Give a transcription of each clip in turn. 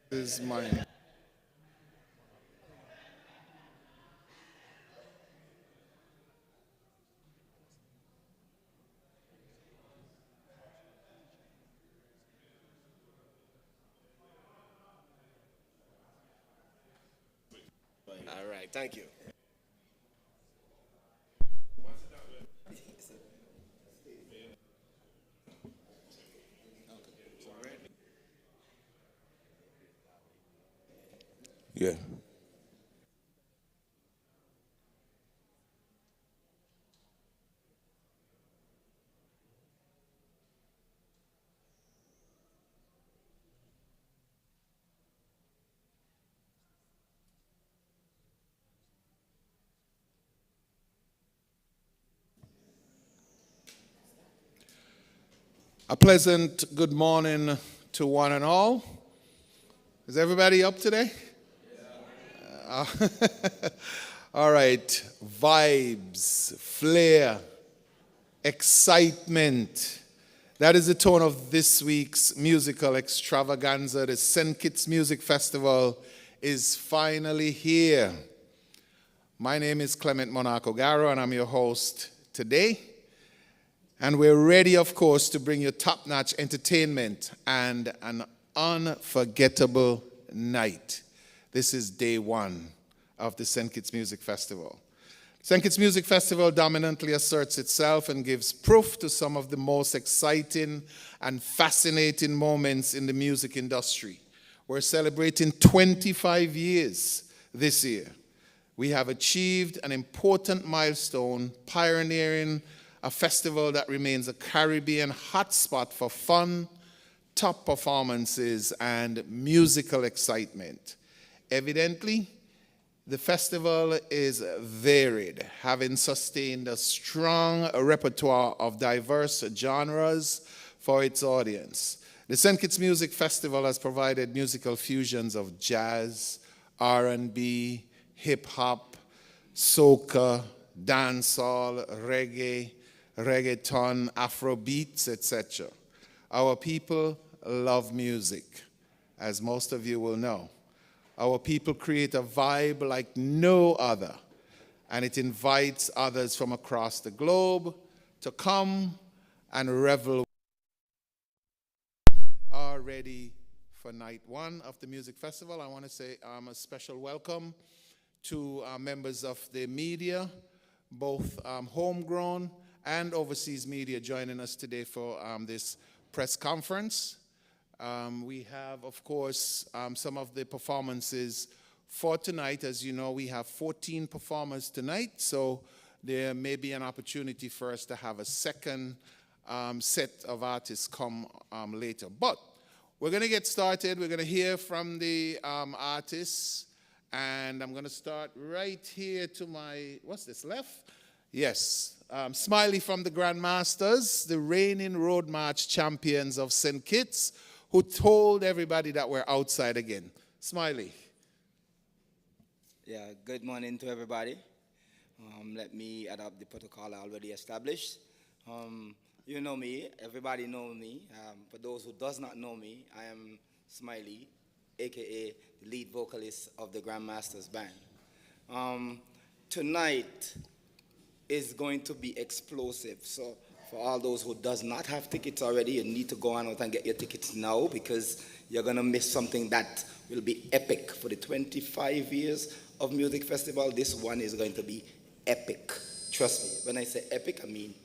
This is mine. All right, thank you. Yeah. A pleasant good morning to one and all. Is everybody up today? Uh, all right. Vibes, flair, excitement. That is the tone of this week's musical extravaganza. The St. Kitts Music Festival is finally here. My name is Clement Monaco Garro, and I'm your host today. And we're ready, of course, to bring you top-notch entertainment and an unforgettable night. This is day one of the St. Kitts Music Festival. St. Kitts Music Festival dominantly asserts itself and gives proof to some of the most exciting and fascinating moments in the music industry. We're celebrating 25 years this year. We have achieved an important milestone, pioneering a festival that remains a Caribbean hotspot for fun, top performances, and musical excitement. Evidently, the festival is varied, having sustained a strong repertoire of diverse genres for its audience. The St. Kitts Music Festival has provided musical fusions of jazz, R&B, hip-hop, soca, dancehall, reggae, reggaeton, Afrobeats, etc. Our people love music, as most of you will know. Our people create a vibe like no other, and it invites others from across the globe to come and revel. Are ready for night one of the music festival. I want to say a special welcome to members of the media, both homegrown and overseas media joining us today for this press conference. We have, of course, some of the performances for tonight. As you know, we have 14 performers tonight, so there may be an opportunity for us to have a second set of artists come later. But we're going to get started. We're going to hear from the artists, and I'm going to start right here to my, what's this, left? Yes, Smiley from the Grandmasters, the reigning Road March champions of St. Kitts, who told everybody that we're outside again. Smiley. Yeah, good morning to everybody. Let me adopt the protocol I already established. You know me, everybody knows me. For those who does not know me, I am Smiley, aka the lead vocalist of the Grandmasters Band. Tonight is going to be explosive. So for all those who does not have tickets already, you need to go on out and get your tickets now, because you're gonna miss something that will be epic. For the 25 years of music festival, this one is going to be epic. Trust me, when I say epic, I mean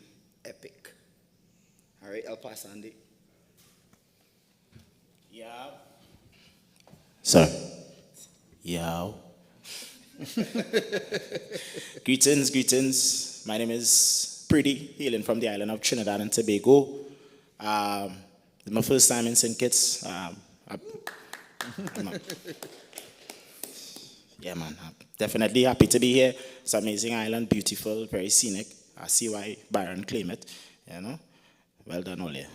epic. All right, I'll pass Andy. Yeah. Sir. Yeah. Greetings. My name is Preedy, hailing from the island of Trinidad and Tobago. It's my first time in St. Kitts. Yeah, man. I'm definitely happy to be here. It's an amazing island, beautiful, very scenic. I see why Byron claimed it, you know. Well done, Ole.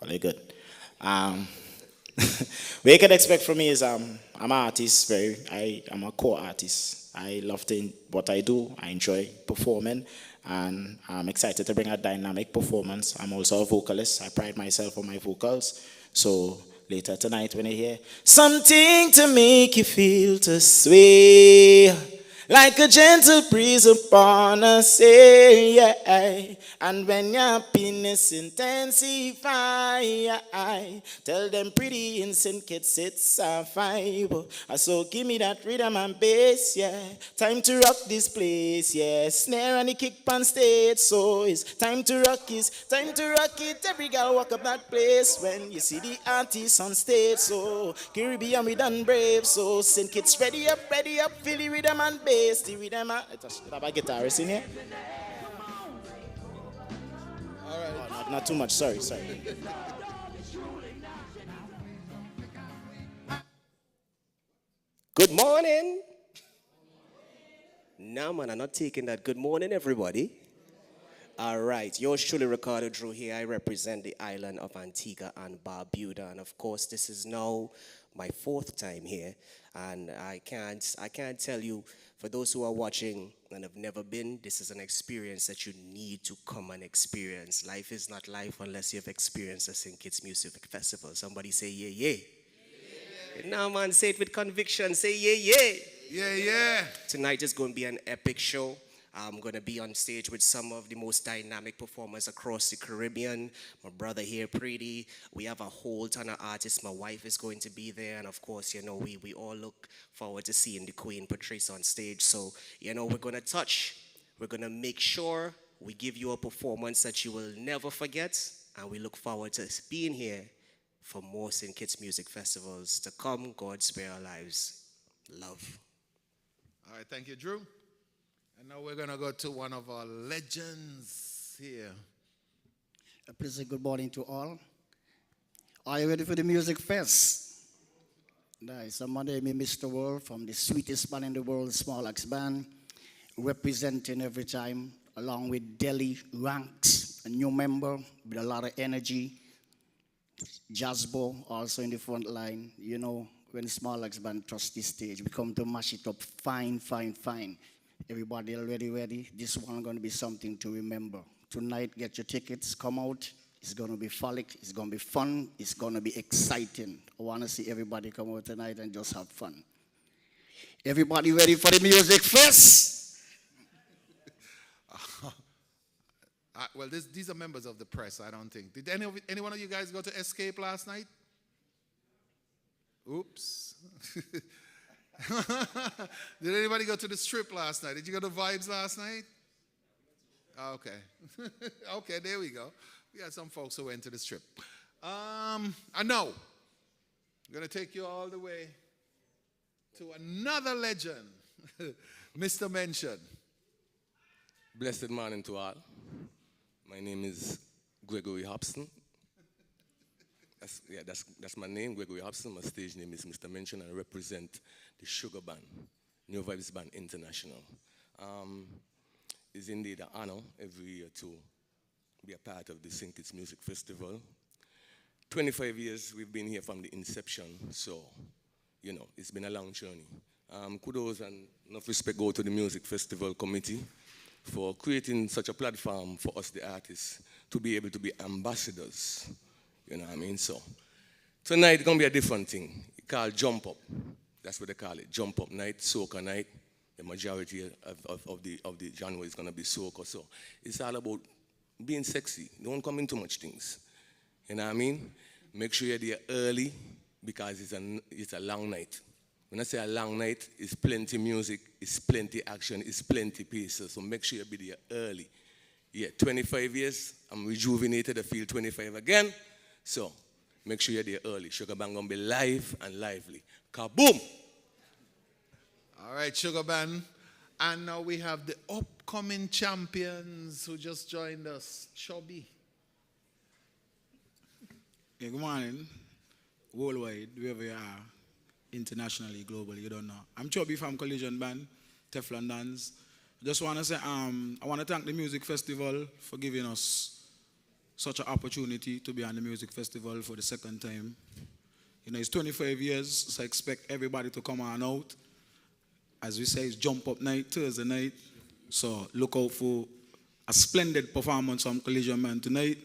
Ole good. What you can expect from me is I'm an artist, I'm a core artist. I love what I do. I enjoy performing, and I'm excited to bring a dynamic performance. I'm also a vocalist. I pride myself on my vocals. So later tonight when you hear something to make you feel to sway, like a gentle breeze upon a sail, yeah. And when your happiness intensify, tell them pretty innocent kids it's a vibe. So give me that rhythm and bass, yeah. Time to rock this place, yeah. Snare and the kick pan stage, so it's time to rock it. Every girl walk up that place when you see the artists on stage. So Caribbean we done brave, so send kids ready up, feel the rhythm and bass. The rhythm and have a guitarist in here. All right. Oh, not too much. Sorry. Good morning. No, man, I'm not taking that. Good morning, everybody. All right, yours truly, Ricardo Drew here. I represent the island of Antigua and Barbuda, and of course, this is now my 4th time here, and I can't tell you, for those who are watching and have never been, this is an experience that you need to come and experience. Life is not life unless you have experienced a St. Kitts Music Festival. Somebody say yeah, yeah. Now, man, say it with conviction. Say yeah, yeah. Yeah. Tonight is going to be an epic show. I'm going to be on stage with some of the most dynamic performers across the Caribbean. My brother here, Preedy. We have a whole ton of artists. My wife is going to be there. And of course, we all look forward to seeing the Queen, Patrice, on stage. So, we're going to make sure we give you a performance that you will never forget. And we look forward to being here for more St. Kitts Music Festivals to come. God spare our lives. Love. All right, thank you, Drew. And now we're going to go to one of our legends here. A pleasant good morning to all. Are you ready for the music fest? Nice. My name is Mr. World from the sweetest band in the world, Small Axe Band, representing every time, along with Delhi Ranks, a new member with a lot of energy. Jazzbo also in the front line. When Small Axe Band trust this stage, we come to mash it up fine. Everybody already ready? This one going to be something to remember. Tonight, get your tickets, come out. It's going to be frolic, it's going to be fun, it's going to be exciting. I want to see everybody come out tonight and just have fun. Everybody ready for the music fest? Well, these are members of the press, I don't think. Did any one of you guys go to Escape last night? Oops. Did anybody go to the Strip last night? Did you go to Vybes last night? Okay. Okay, there we go. We had some folks who went to the Strip. I know. I'm going to take you all the way to another legend, Mr. Mention. Blessed morning to all. My name is Gregory Hobson. That's my name, Gregory Hobson. My stage name is Mr. Mention, and I represent the Sugar Band, New Vybes Band International. It's indeed an honor every year to be a part of the St. Kitts Music Festival. 25 years we've been here from the inception, so, it's been a long journey. Kudos and enough respect go to the Music Festival Committee for creating such a platform for us, the artists, to be able to be ambassadors. You know what I mean? So tonight it's going to be a different thing. It's called Jump Up. That's what they call it. Jump Up night, soca night. The majority of the genre is going to be soca. So it's all about being sexy. Don't come in too much things. You know what I mean? Make sure you're there early because it's a long night. When I say a long night, it's plenty music, it's plenty action, it's plenty pieces. So make sure you be there early. Yeah, 25 years, I'm rejuvenated, I feel 25 again. So, make sure you're there early. Sugar Band gonna be live and lively. Kaboom! All right, Sugar Band. And now we have the upcoming champions who just joined us. Chubby. Yeah, good morning. Worldwide, wherever you are, internationally, globally, you don't know. I'm Chubby from Kollision Band, Teflon Dance. I just want to say, I want to thank the Music Festival for giving us such an opportunity to be on the Music Festival for the second time. It's 25 years, so I expect everybody to come on out. As we say, it's Jump Up night, Thursday night. So look out for a splendid performance from Kollision Man tonight.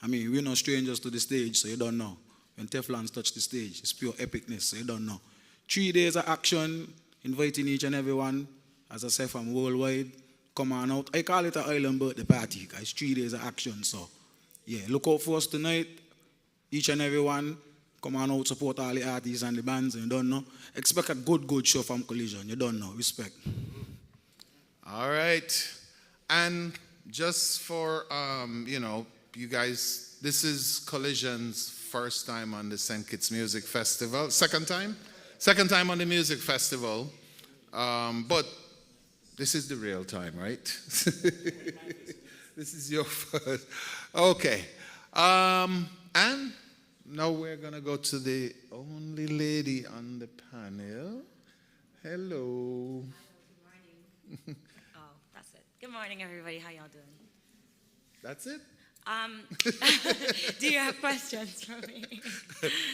We're no strangers to the stage, so you don't know. when Teflons touch the stage. It's pure epicness, so you don't know. 3 days of action, inviting each and everyone, as I say, from worldwide. Come on out. I call it an island birthday party, because it's 3 days of action, so yeah, look out for us tonight. Each and everyone, come on out, support all the artists and the bands, and you don't know. Expect a good show from Kollision, you don't know. Respect. All right. And just for, you guys, this is Collision's first time on the St. Kitts Music Festival. Second time? Second time on the music festival. But this is the real time, right? This is your first. Okay. And now we're going to go to the only lady on the panel. Hello. Good morning. Oh, that's it. Good morning, everybody. How y'all doing? That's it? Do you have questions for me?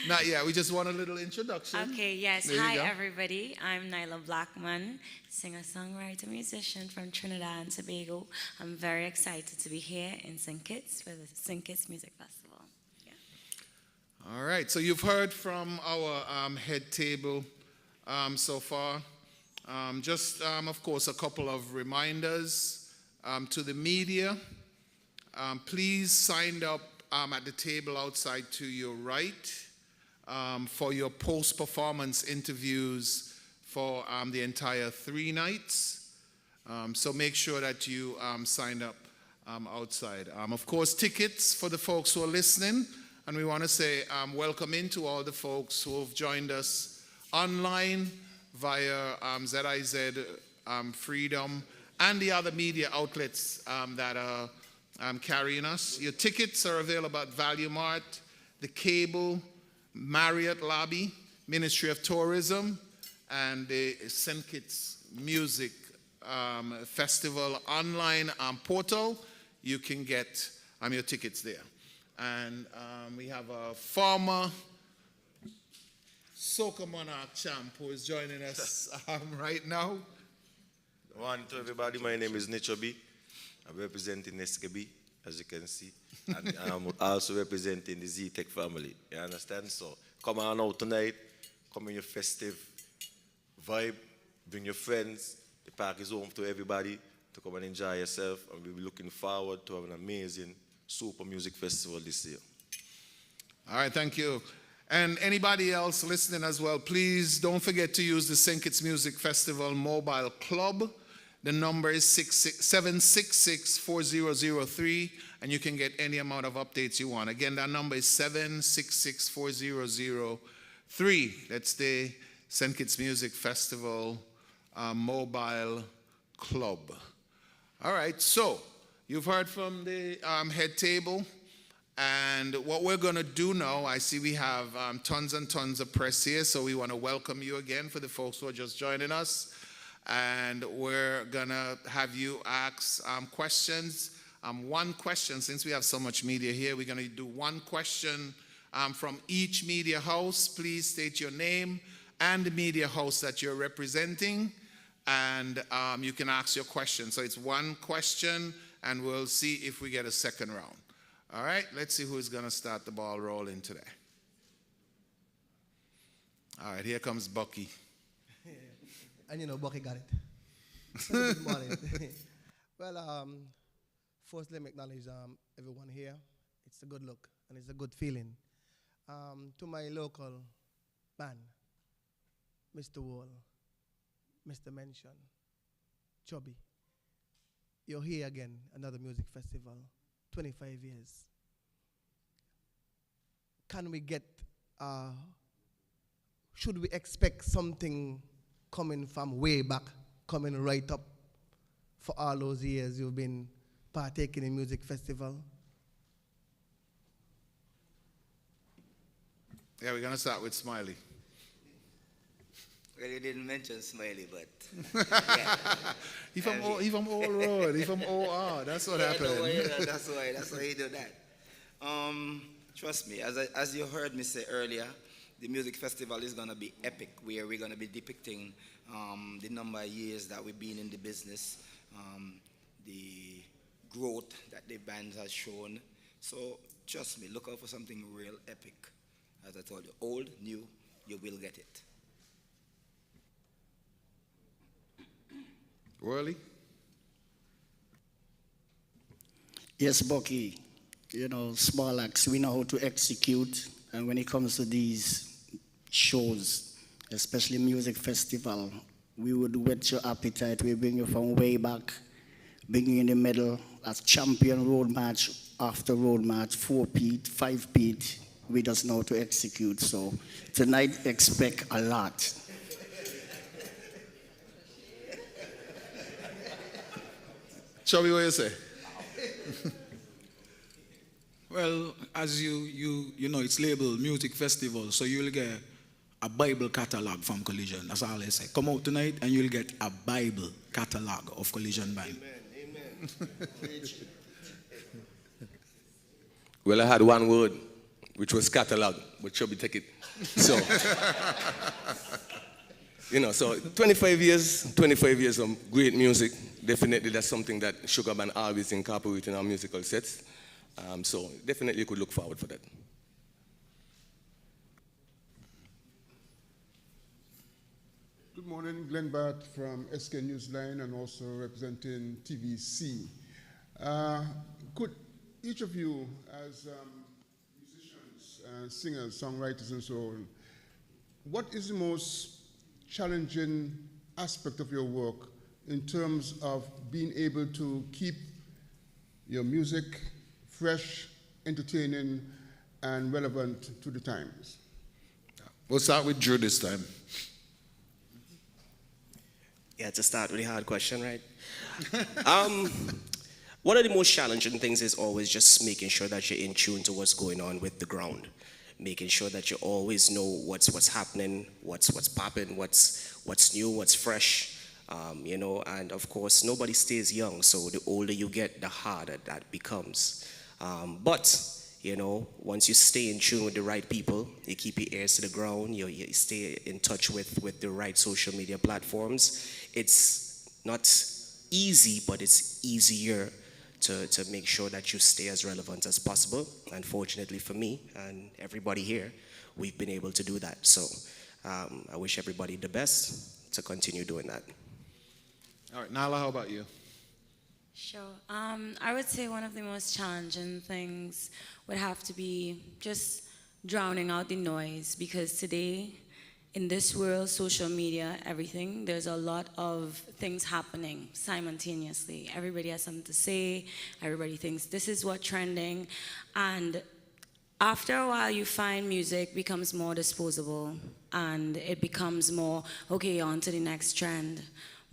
Not yet. We just want a little introduction. Okay, yes. There you Hi, go. everybody. I'm Nyla Blackman, singer-songwriter, musician from Trinidad and Tobago. I'm very excited to be here in St. Kitts for the St. Kitts Music Festival. Yeah. All right. So you've heard from our head table so far. Of course, a couple of reminders to the media. Please sign up at the table outside to your right for your post-performance interviews for the entire 3 nights. So make sure that you sign up outside. Of course, tickets for the folks who are listening. And we want to say welcome in to all the folks who have joined us online via ZIZ, Freedom, and the other media outlets that are carrying us. Your tickets are available at Value Mart, the Cable, Marriott Lobby, Ministry of Tourism, and the St. Kitts Music Festival online portal. You can get your tickets there. And we have a former Soca Monarch champ who is joining us right now. Good morning to everybody. My name is Nicha. I'm representing SKB, as you can see. And I'm also representing the Z-Tech family. You understand? So come on out tonight. Come in your festive vibe. Bring your friends. The park is home to everybody to come and enjoy yourself. And we'll be looking forward to have an amazing super music festival this year. All right, thank you. And anybody else listening as well, please don't forget to use the St. Kitts Music Festival mobile club. The number is 766-4003, and you can get any amount of updates you want. Again, that number is 766-4003. That's the St. Kitts Music Festival mobile club. All right, so you've heard from the head table. And what we're going to do now, I see we have tons and tons of press here, so we want to welcome you again for the folks who are just joining us. And we're going to have you ask questions. One question, since we have so much media here, we're going to do one question from each media house. Please state your name and the media house that you're representing, and you can ask your question. So it's one question, and we'll see if we get a second round. All right, let's see who's going to start the ball rolling today. All right, here comes Bucky. And you know, Bucky got it. Good morning. Well, first let me acknowledge everyone here. It's a good look and it's a good feeling. To my local band, Mr. Wall, Mr. Mention, Chubby, you're here again, another music festival. 25 years. Can we get, should we expect something coming from way back, coming right up for all those years you've been partaking in music festival? Yeah, we're going to start with Smiley. Well, you didn't mention Smiley, but yeah. He from Old Road. He from OR. That's what happened. That's why he do that. Trust me, as you heard me say earlier, the music festival is going to be epic, where we're going to be depicting the number of years that we've been in the business, the growth that the band has shown. So trust me, look out for something real epic. As I told you, old, new, you will get it. Worley? Yes, Bucky. You know, small acts, we know how to execute. And when it comes to these shows, especially music festival, we would whet your appetite. We bring you from way back, bring you in the middle, as champion road match after road match, 4-peat, 5-peat. We just know how to execute. So tonight, expect a lot. Chubby, what you say? Well, as you know, it's labeled music festival, so you'll get a Bible catalog from Kollision. That's all I say. Come out tonight and you'll get a Bible catalog of Kollision Band. Amen. Well, I had one word, which was catalog, but Chubby take it. So, you know, so 25 years of great music. Definitely that's something that Sugar Band always incorporate in our musical sets. So definitely you could look forward for that. Good morning, Glenn Bart from SK Newsline and also representing TVC. Could each of you, as musicians, singers, songwriters, and so on, what is the most challenging aspect of your work in terms of being able to keep your music fresh, entertaining, and relevant to the times? We'll start with Drew this time. Yeah, to start with a hard question, right? One of the most challenging things is always just making sure that you're in tune to what's going on with the ground, making sure that you always know what's happening, what's popping, what's new, what's fresh, you know. And of course, nobody stays young, so the older you get, the harder that becomes. But you know, once you stay in tune with the right people, you keep your ears to the ground, you stay in touch with the right social media platforms. It's not easy, but it's easier to make sure that you stay as relevant as possible. And fortunately for me and everybody here, we've been able to do that. So I wish everybody the best to continue doing that. All right, Nala, how about you? Sure. I would say one of the most challenging things would have to be just drowning out the noise, because today, in this world, social media, everything, there's a lot of things happening simultaneously. Everybody has something to say. Everybody thinks this is what's trending. And after a while, you find music becomes more disposable, and it becomes more, okay, on to the next trend.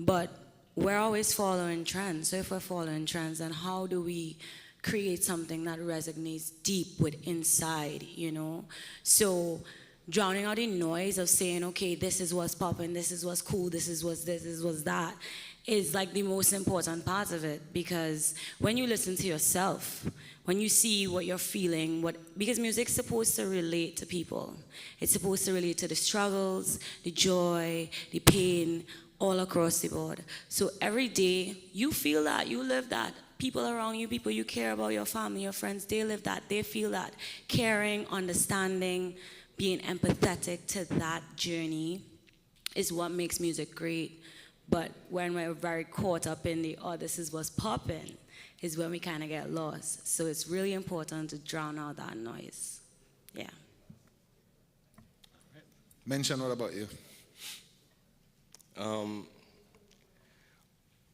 But we're always following trends. So if we're following trends, then how do we create something that resonates deep with inside, you know? So drowning out the noise of saying, okay, this is what's popping, this is what's cool, this is what's this, this is what's that, is like the most important part of it. Because when you listen to yourself, when you see what you're feeling, because music's supposed to relate to people. It's supposed to relate to the struggles, the joy, the pain, all across the board. So every day, you feel that, you live that. People around you, people you care about, your family, your friends, they live that, they feel that. Caring, understanding, being empathetic to that journey is what makes music great. But when we're very caught up in the, oh, this is what's popping, is when we kind of get lost. So it's really important to drown out that noise. Yeah. Mention, what about you?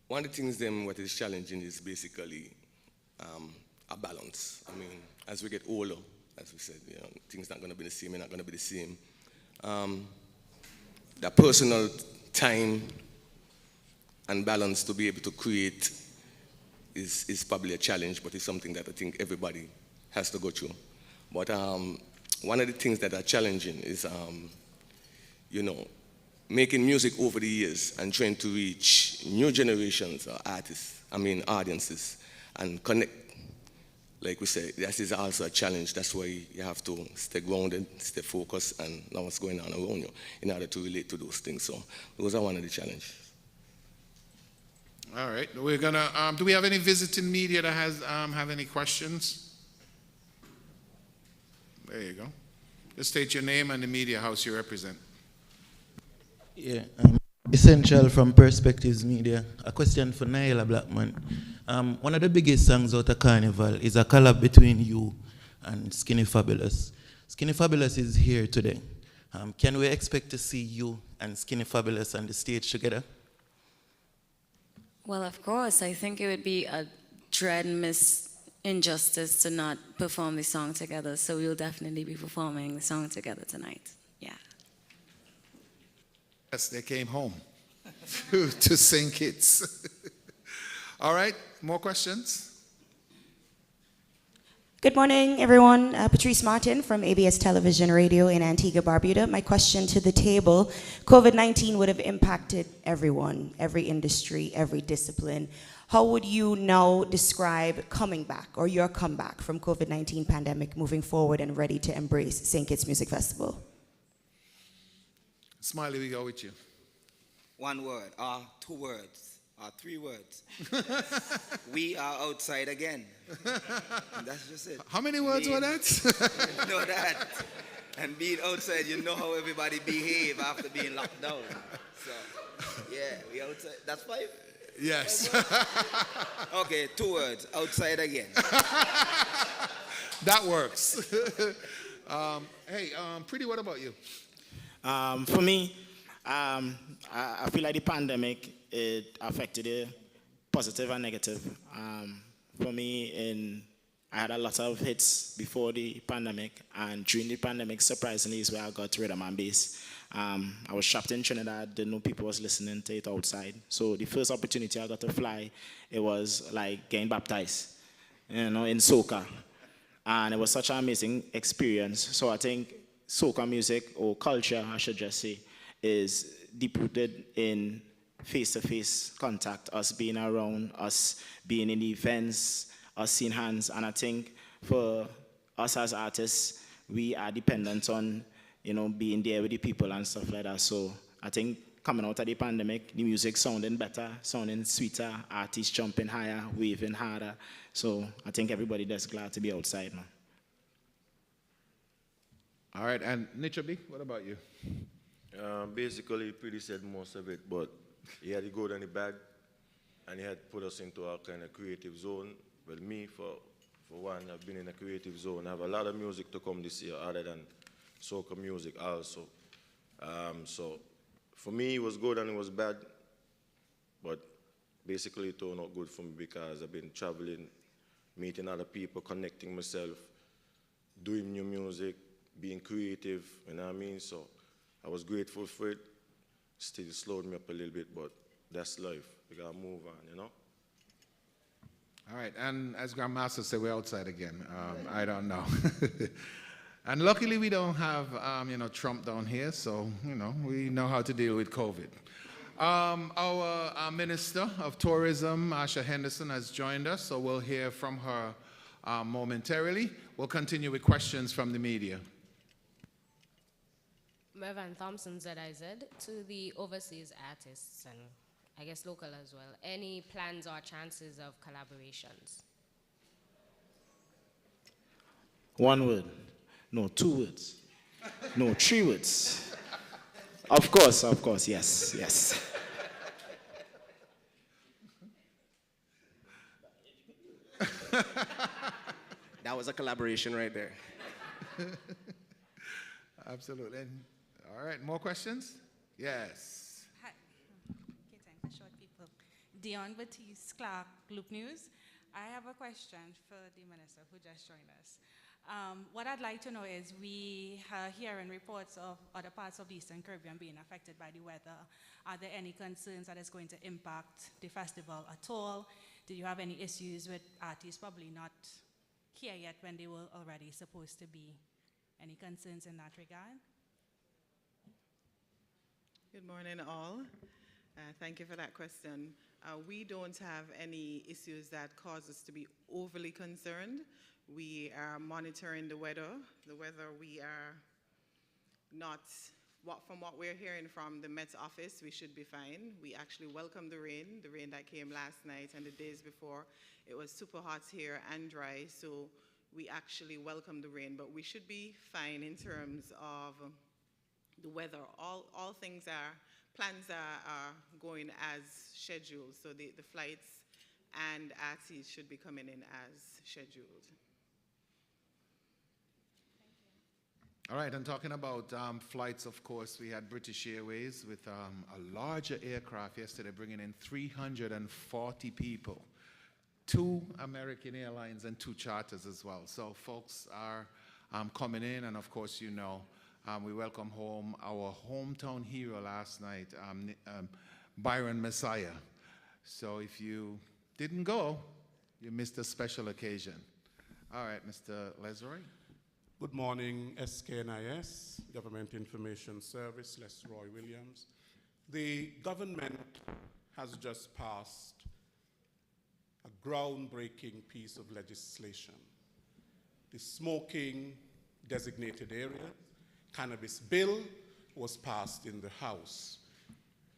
One of the things what is challenging is basically a balance. I mean, as we get older, as we said, you know, things not going to be the same, they're not going to be the same. The personal time and balance to be able to create is probably a challenge, but it's something that I think everybody has to go through. But one of the things that are challenging is, you know, making music over the years and trying to reach new generations or audiences, and connect. Like we say, that is also a challenge. That's why you have to stay grounded, stay focused, and know what's going on around you in order to relate to those things. So those are one of the challenges. All right, we're gonna, do we have any visiting media that have any questions? There you go. Just state your name and the media house you represent. Yeah, Essential from Perspectives Media. A question for Naila Blackman. One of the biggest songs out of Carnival is a collab between you and Skinny Fabulous. Skinny Fabulous is here today. Can we expect to see you and Skinny Fabulous on the stage together? Well, of course. I think it would be a dread miss injustice to not perform the song together. So we'll definitely be performing the song together tonight. Yeah. Yes, they came home to sing hits. All right, more questions? Good morning, everyone. Patrice Martin from ABS Television Radio in Antigua, Barbuda. My question to the table, COVID-19 would have impacted everyone, every industry, every discipline. How would you now describe coming back or your comeback from COVID-19 pandemic moving forward and ready to embrace St. Kitts Music Festival? Smiley, we go with you. One word, 2 words. 3 words. We are outside again. And that's just it. How many words were that? You know that. And being outside, you know how everybody behave after being locked down. So, yeah, we outside. That's 5? Yes. 5 okay, 2 words. Outside again. That works. Hey, Preedy, what about you? For me, I feel like the pandemic, it affected it positive and negative. For me, I had a lot of hits before the pandemic, and during the pandemic, surprisingly, is where I got rhythm and bass. I was trapped in Trinidad, didn't know people was listening to it outside. So the first opportunity I got to fly, it was like getting baptized, in soca. And it was such an amazing experience. So I think soca music, or culture, I should just say, is deep-rooted in face-to-face contact, us being around, us being in events, us seeing hands. And I think for us as artists, we are dependent on, being there with the people and stuff like that. So I think coming out of the pandemic, the music sounding better, sounding sweeter, artists jumping higher, waving harder. So I think everybody just glad to be outside, man. All right, and Nicha B, what about you? Basically, Preedy said most of it, but he had the good and the bad, and he had put us into a kind of creative zone. Well, me, for one, I've been in a creative zone. I have a lot of music to come this year, other than soca music also. So for me, it was good and it was bad, but basically it turned out good for me because I've been traveling, meeting other people, connecting myself, doing new music, being creative, you know what I mean? So I was grateful for it. Still slowed me up a little bit, but that's life. We gotta move on, All right, and as Grandmaster said, we're outside again. I don't know. And luckily we don't have, Trump down here, so, we know how to deal with COVID. Our Minister of Tourism, Asha Henderson, has joined us, so we'll hear from her momentarily. We'll continue with questions from the media. Mervan Thompson, ZIZ, to the overseas artists and I guess local as well. Any plans or chances of collaborations? 1 word. No, 2 words. No, 3 words. Of course, yes. That was a collaboration right there. Absolutely. All right, more questions? Yes. Hi. Okay, time for short people. Dion Batiste, Clark, Loop News. I have a question for the minister who just joined us. What I'd like to know is we are hearing reports of other parts of the Eastern Caribbean being affected by the weather. Are there any concerns that it's going to impact the festival at all? Do you have any issues with artists probably not here yet when they were already supposed to be? Any concerns in that regard? Good morning, all. Thank you for that question. We don't have any issues that cause us to be overly concerned. We are monitoring the weather. The weather, we are not, from what we're hearing from the Met office, we should be fine. We actually welcome the rain that came last night and the days before. It was super hot here and dry, so we actually welcome the rain, but we should be fine in terms of the weather. All things plans are going as scheduled, so the flights and artists should be coming in as scheduled. All right, and talking about flights, of course, we had British Airways with a larger aircraft yesterday bringing in 340 people. 2 American Airlines and 2 charters as well. So folks are coming in, and of course, you know, we welcome home our hometown hero last night, Byron Messiah. So if you didn't go, you missed a special occasion. All right, Mr. Lesroy. Good morning, SKNIS, Government Information Service, Les Roy Williams. The government has just passed a groundbreaking piece of legislation. The smoking designated area, cannabis bill, was passed in the House.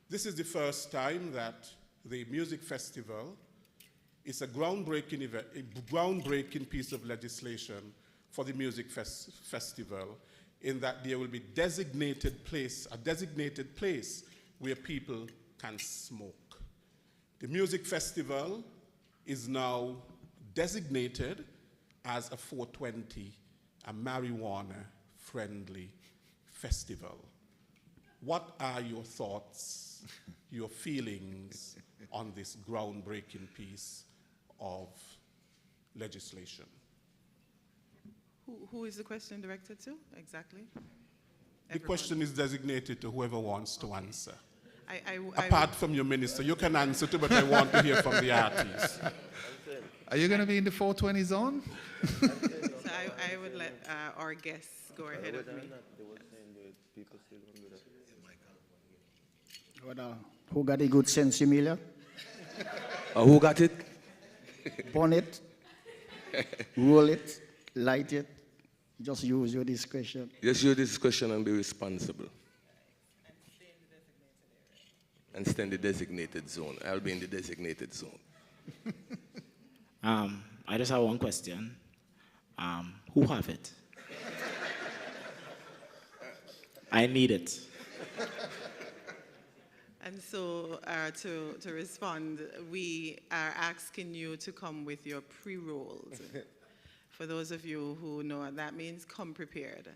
This is the first time that the music festival is a groundbreaking piece of legislation for the music festival, in that there will be a designated place where people can smoke. The music festival is now designated as a 420, a marijuana-friendly festival. What are your thoughts, your feelings on this groundbreaking piece of legislation? Who is the question directed to, exactly? The question is designated to whoever wants to answer. I Apart from your minister, you can answer too, but I want to hear from the artists. Are you going to be in the 420 zone? So I would let our guests go ahead of me. Who got a good sense, Emilia? Who got it? Burn it, roll it, light it. Just use your discretion. Just use discretion and be responsible. And stay in the designated zone. I'll be in the designated zone. I just have one question. Who have it? I need it. And so to respond, we are asking you to come with your pre-rolls. For those of you who know what that means, come prepared.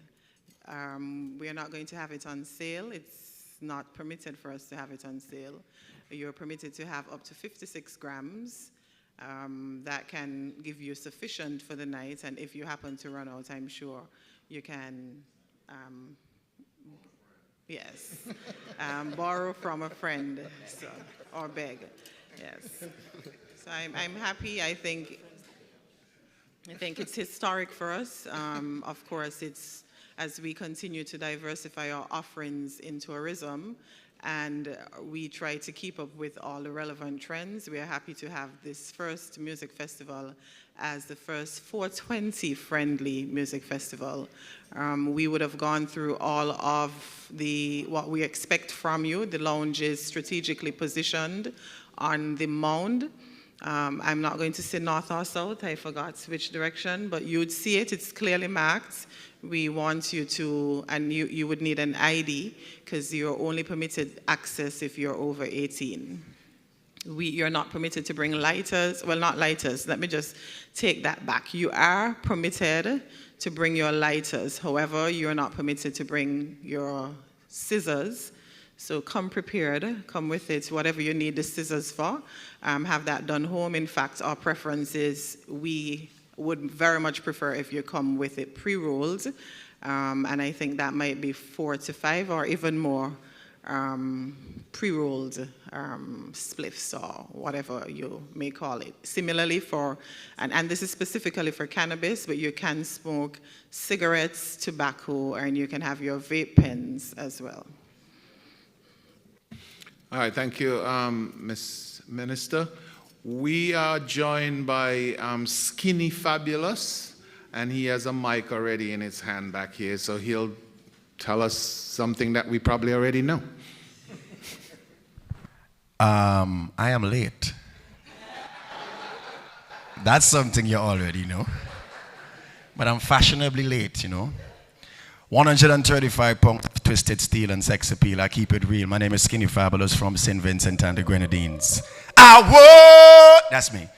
We are not going to have it on sale. It's not permitted for us to have it on sale. You're permitted to have up to 56 grams. That can give you sufficient for the night, and if you happen to run out, I'm sure you can, borrow from a friend, or beg, yes. So I'm happy. I think it's historic for us. Of course, it's as we continue to diversify our offerings in tourism, and we try to keep up with all the relevant trends. We are happy to have this first music festival as the first 420-friendly music festival. We would have gone through all of what we expect from you. The lounge is strategically positioned on the mound. I'm not going to say north or south, I forgot which direction, but you'd see it, it's clearly marked. We want you to, and you would need an ID because you're only permitted access if you're over 18. You're not permitted to bring lighters, well, not lighters, let me just take that back. You are permitted to bring your lighters, however, you're not permitted to bring your scissors. So come prepared, come with it, whatever you need the scissors for, have that done home. In fact, our preference is we would very much prefer if you come with it pre-rolled, and I think that might be 4 to 5 or even more pre-rolled spliffs or whatever you may call it. Similarly and this is specifically for cannabis, but you can smoke cigarettes, tobacco, and you can have your vape pens as well. All right, thank you, Ms. Minister. We are joined by Skinny Fabulous, and he has a mic already in his hand back here, so he'll tell us something that we probably already know. I am late. That's something you already know. but I'm fashionably late, you know. 135 pounds of twisted steel and sex appeal. I keep it real. My name is Skinny Fabulous from St. Vincent and the Grenadines. That's me.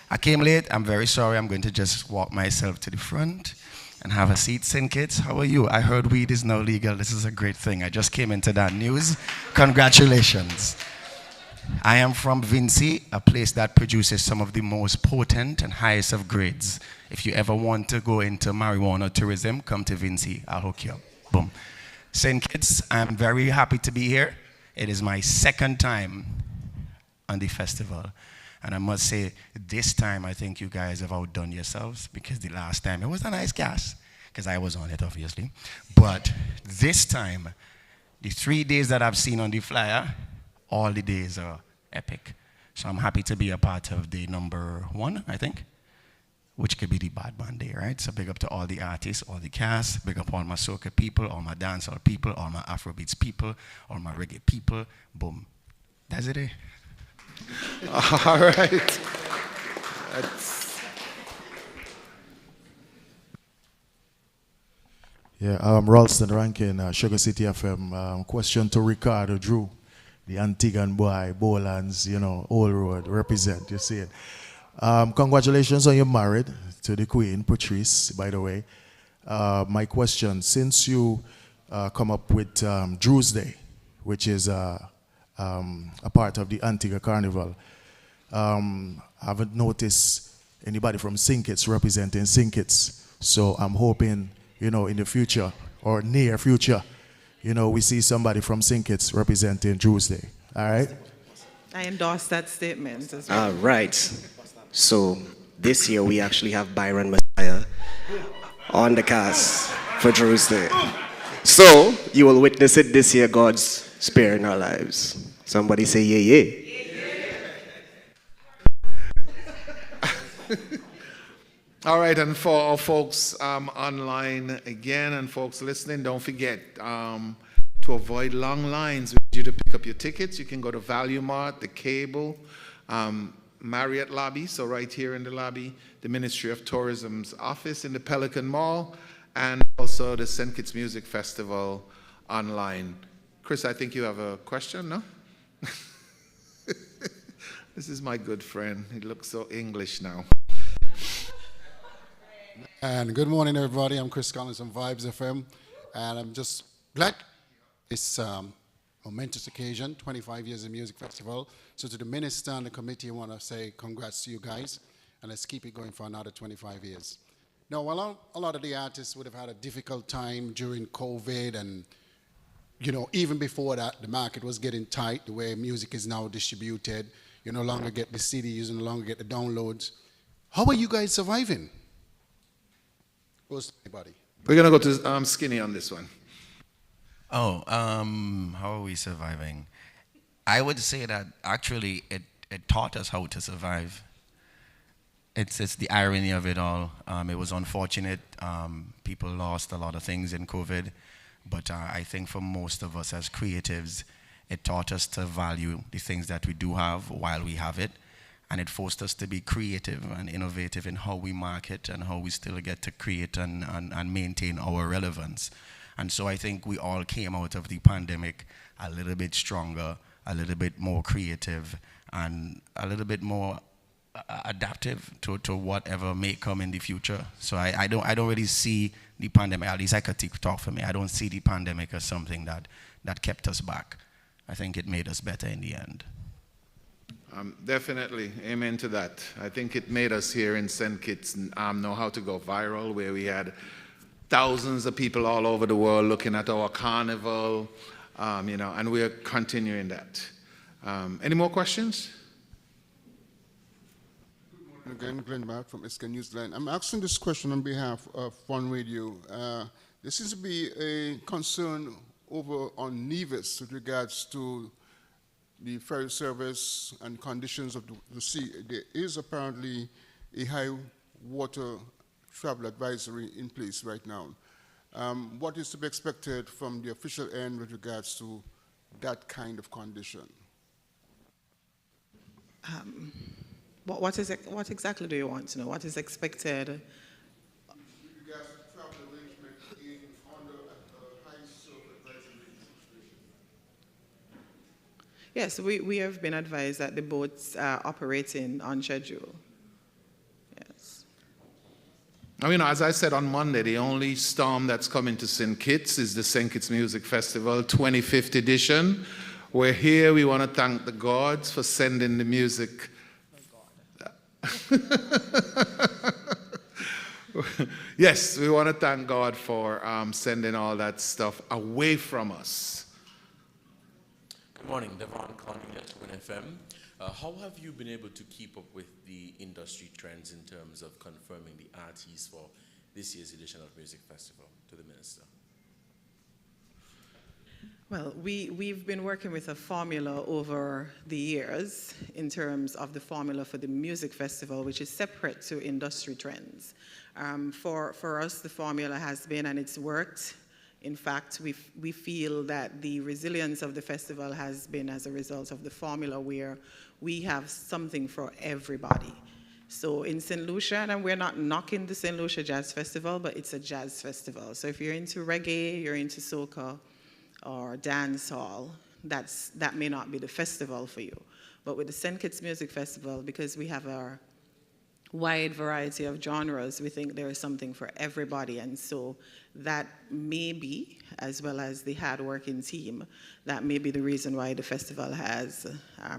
I came late. I'm very sorry. I'm going to just walk myself to the front and have a seat. Sin kids, how are you? I heard weed is now legal. This is a great thing. I just came into that news. Congratulations. I am from Vincy, a place that produces some of the most potent and highest of grades. If you ever want to go into marijuana tourism, come to Vincy. I'll hook you up. Boom. St. Kitts, I'm very happy to be here. It is my second time on the festival. And I must say, this time I think you guys have outdone yourselves, because the last time it was a nice gas, because I was on it, obviously. But this time, the 3 days that I've seen on the flyer, all the days are epic. So I'm happy to be a part of the number 1, I think, which could be the Bad Man Day, right? So big up to all the artists, all the cast, big up all my soca people, all my dancehall people, all my Afrobeats people, all my reggae people. Boom. That's it, eh? All right. Yeah, Ralston Rankin, Sugar City FM. Question to Ricardo Drew, the Antiguan boy, Bolands, you know, Old Road, represent, you see it. Congratulations on your married to the Queen, Patrice, by the way. My question, since you come up with Drew's Day, which is a part of the Antigua Carnival, I haven't noticed anybody from St. Kitts representing St. Kitts. So I'm hoping, you know, in the future or near future, you know, we see somebody from St. Kitts representing Drew's Day. All right? I endorse that statement as well. All right. So this year we actually have Byron Messiah on the cast for Drew's Day. So you will witness it this year, God's Spirit in our lives. Somebody say yeah, yeah. All right, and for our folks online again, and folks listening, don't forget to avoid long lines. We need you to pick up your tickets. You can go to Value Mart, the Cable, Marriott lobby, so right here in the lobby, the Ministry of Tourism's office in the Pelican Mall, and also the St. Kitts Music Festival online. Chris, I think you have a question, no? This is my good friend. He looks so English now. And good morning, everybody. I'm Chris Collins from Vybes FM, and I'm just glad it's momentous occasion, 25 years of music festival. So to the minister and the committee, I want to say congrats to you guys, and let's keep it going for another 25 years. Now, while a lot of the artists would have had a difficult time during COVID, and you know, even before that, the market was getting tight, the way music is now distributed. You no longer get the CDs, you no longer get the downloads. How are you guys surviving? Who's anybody? We're going to go to Skinny on this one. Oh, how are we surviving? I would say that actually it taught us how to survive. It's the irony of it all. It was unfortunate. People lost a lot of things in COVID, but I think for most of us as creatives, it taught us to value the things that we do have while we have it, and it forced us to be creative and innovative in how we market and how we still get to create and maintain our relevance. And so I think we all came out of the pandemic a little bit stronger, a little bit more creative, and a little bit more adaptive to whatever may come in the future. So I don't really see the pandemic, at least I could talk for me, I don't see the pandemic as something that kept us back. I think it made us better in the end. Definitely, amen to that. I think it made us here in St. Kitts know how to go viral, where we had thousands of people all over the world looking at our carnival, you know, and we're continuing that. Any more questions? Good morning again, Glenn Bart from SK Newsline. I'm asking this question on behalf of One Radio. There seems to be a concern over on Nevis with regards to the ferry service and conditions of the sea. There is apparently a high water travel advisory in place right now. What is to be expected from the official end with regards to that kind of condition? What exactly do you want to know? What is expected? Yes, we have been advised that the boats are operating on schedule. Yes. I mean, as I said on Monday, the only storm that's coming to St. Kitts is the St. Kitts Music Festival 25th edition. We're here. We want to thank the gods for sending the music. Yes, we want to thank God for sending all that stuff away from us. Good morning, Devon Conning at Win FM. How have you been able to keep up with the industry trends in terms of confirming the artists for this year's edition of Music Festival to the Minister? Well, we've been working with a formula over the years in terms of the formula for the music festival, which is separate to industry trends. For us, the formula has been, and it's worked. In fact, we feel that the resilience of the festival has been as a result of the formula where we have something for everybody. So in St. Lucia, and we're not knocking the St. Lucia Jazz Festival, but it's a jazz festival. So if you're into reggae, you're into soca, or dance hall, that may not be the festival for you. But with the St. Kitts Music Festival, because we have our wide variety of genres, we think there is something for everybody. And so that may be, as well as the hard-working team, that may be the reason why the festival has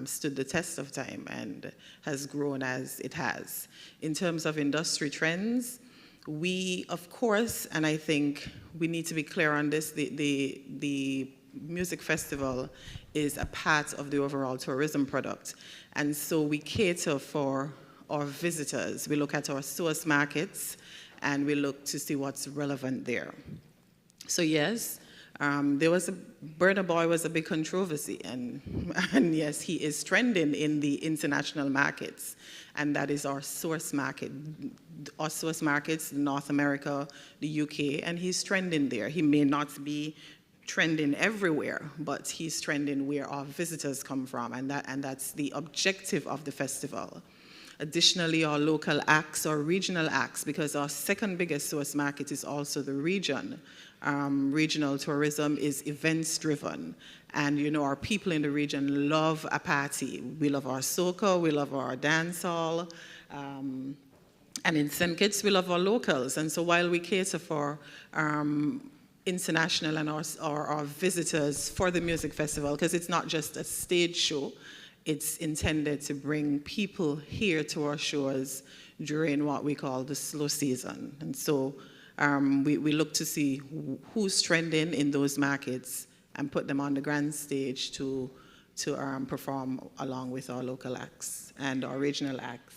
stood the test of time and has grown as it has. In terms of industry trends, we, of course, and I think we need to be clear on this, the music festival is a part of the overall tourism product. And so we cater for our visitors. We look at our source markets and we look to see what's relevant there. So yes, Burna Boy was a big controversy, and yes, he is trending in the international markets, and that is our source market. Our source markets, North America, the UK, and he's trending there. He may not be trending everywhere, but he's trending where our visitors come from, and that's the objective of the festival. Additionally, our local acts or regional acts, because our second biggest source market is also the region. Regional tourism is events driven, and you know our people in the region love a party. We love our soca, we love our dance hall, and in St. Kitts we love our locals. And so while we cater for international and our visitors for the music festival, because it's not just a stage show, it's intended to bring people here to our shows during what we call the slow season. And so we look to see who's trending in those markets and put them on the grand stage to perform along with our local acts and our regional acts.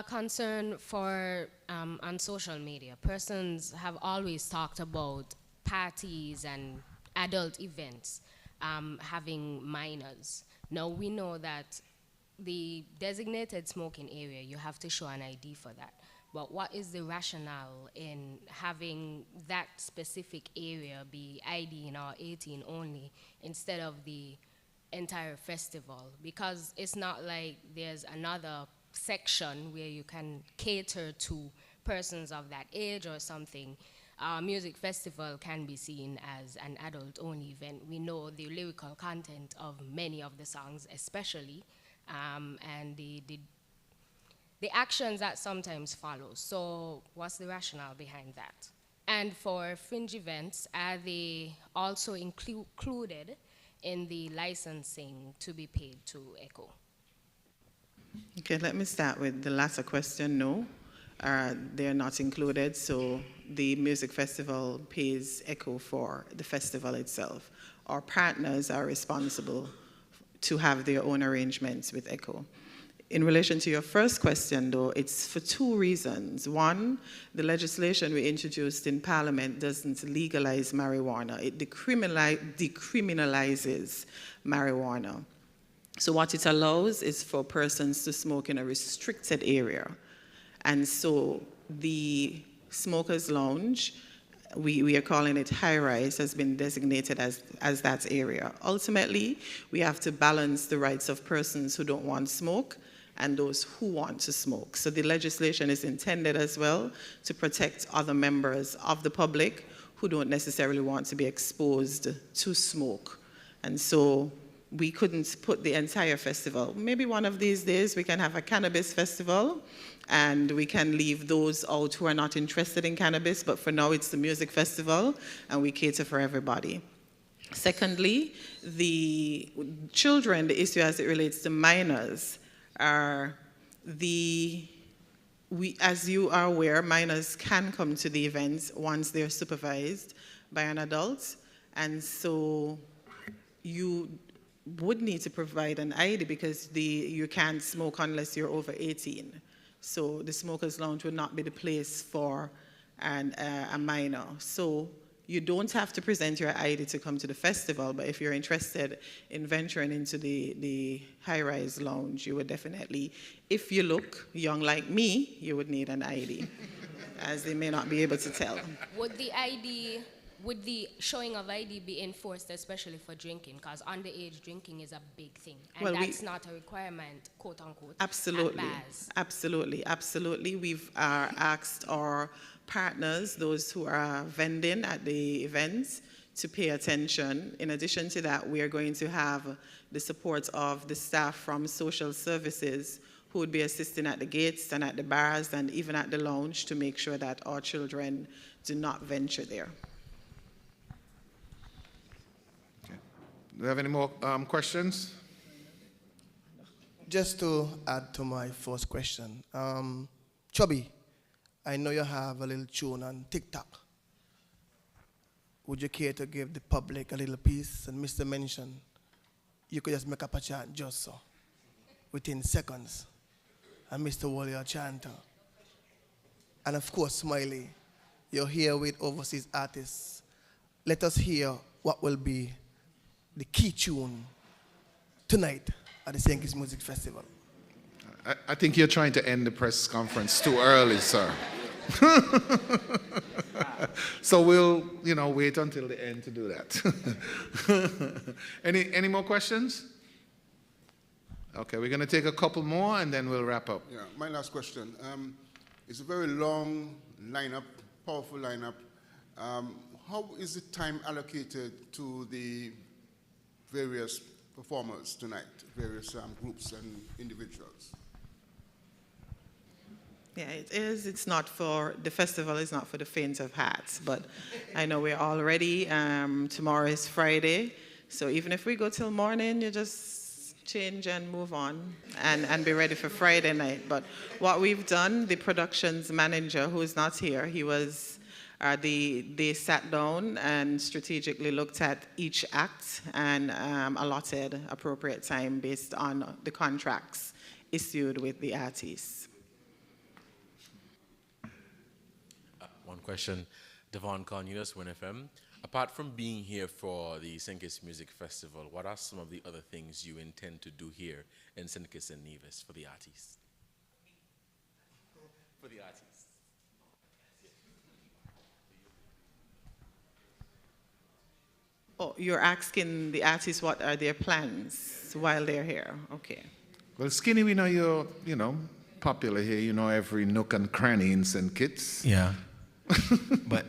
Concern for on social media. Persons have always talked about parties and adult events having minors. Now we know that the designated smoking area, you have to show an ID for that. But what is the rationale in having that specific area be ID or 18 only instead of the entire festival? Because it's not like there's another section where you can cater to persons of that age or something. Our music festival can be seen as an adult-only event. We know the lyrical content of many of the songs, especially, and the actions that sometimes follow. So what's the rationale behind that? And for fringe events, are they also included in the licensing to be paid to ECHO? Okay, let me start with the latter question. No, they're not included. So the music festival pays ECHO for the festival itself. Our partners are responsible to have their own arrangements with ECHO. In relation to your first question, though, it's for two reasons. One, the legislation we introduced in Parliament doesn't legalize marijuana. It decriminalizes marijuana. So what it allows is for persons to smoke in a restricted area. And so the smokers' lounge, we are calling it high-rise, has been designated as that area. Ultimately, we have to balance the rights of persons who don't want smoke and those who want to smoke. So the legislation is intended as well to protect other members of the public who don't necessarily want to be exposed to smoke. And so we couldn't put the entire festival. Maybe one of these days we can have a cannabis festival and we can leave those out who are not interested in cannabis, but for now it's the music festival and we cater for everybody. Secondly, the children, the issue as it relates to minors, are as you are aware, minors can come to the events once they're supervised by an adult, and so you would need to provide an ID because you can't smoke unless you're over 18. So the Smokers Lounge would not be the place for a minor. So you don't have to present your ID to come to the festival, but if you're interested in venturing into the high-rise lounge, you would definitely, if you look young like me, you would need an ID, as they may not be able to tell. Would the showing of ID be enforced, especially for drinking? Because underage drinking is a big thing, and that's not a requirement, quote unquote. Absolutely, at bars. absolutely. We've asked our partners, those who are vending at the events, to pay attention. In addition to that, we are going to have the support of the staff from social services who would be assisting at the gates and at the bars and even at the lounge to make sure that our children do not venture there. Do you have any more questions? Just to add to my first question, Chubby, I know you have a little tune on TikTok. Would you care to give the public a little piece? And Mr. mentioned you could just make up a chant just so, within seconds. And Mr. Wally a chanter. And of course, Smiley, you're here with overseas artists. Let us hear what will be the key tune tonight at the St. Kitts Music Festival. I think you're trying to end the press conference too early, sir. So we'll, wait until the end to do that. Any more questions? Okay, we're going to take a couple more and then we'll wrap up. Yeah, my last question. It's a very long lineup, powerful lineup. How is the time allocated to the various performers tonight, various groups and individuals? Yeah, it is. It's not for, the festival is not for the faint of heart, but I know we're all ready. Tomorrow is Friday, so even if we go till morning, you just change and move on and be ready for Friday night. But what we've done, the productions manager, who is not here, he was, they sat down and strategically looked at each act and allotted appropriate time based on the contracts issued with the artists. One question, Devon Cornelius, WinFM. Apart from being here for the St. Kitts Music Festival, what are some of the other things you intend to do here in St. Kitts and Nevis for the artists? For the artists. Oh, you're asking the artists what are their plans while they're here? Okay. Well, Skinny, we know you're, popular here. You know every nook and cranny in St. Kitts. Yeah. But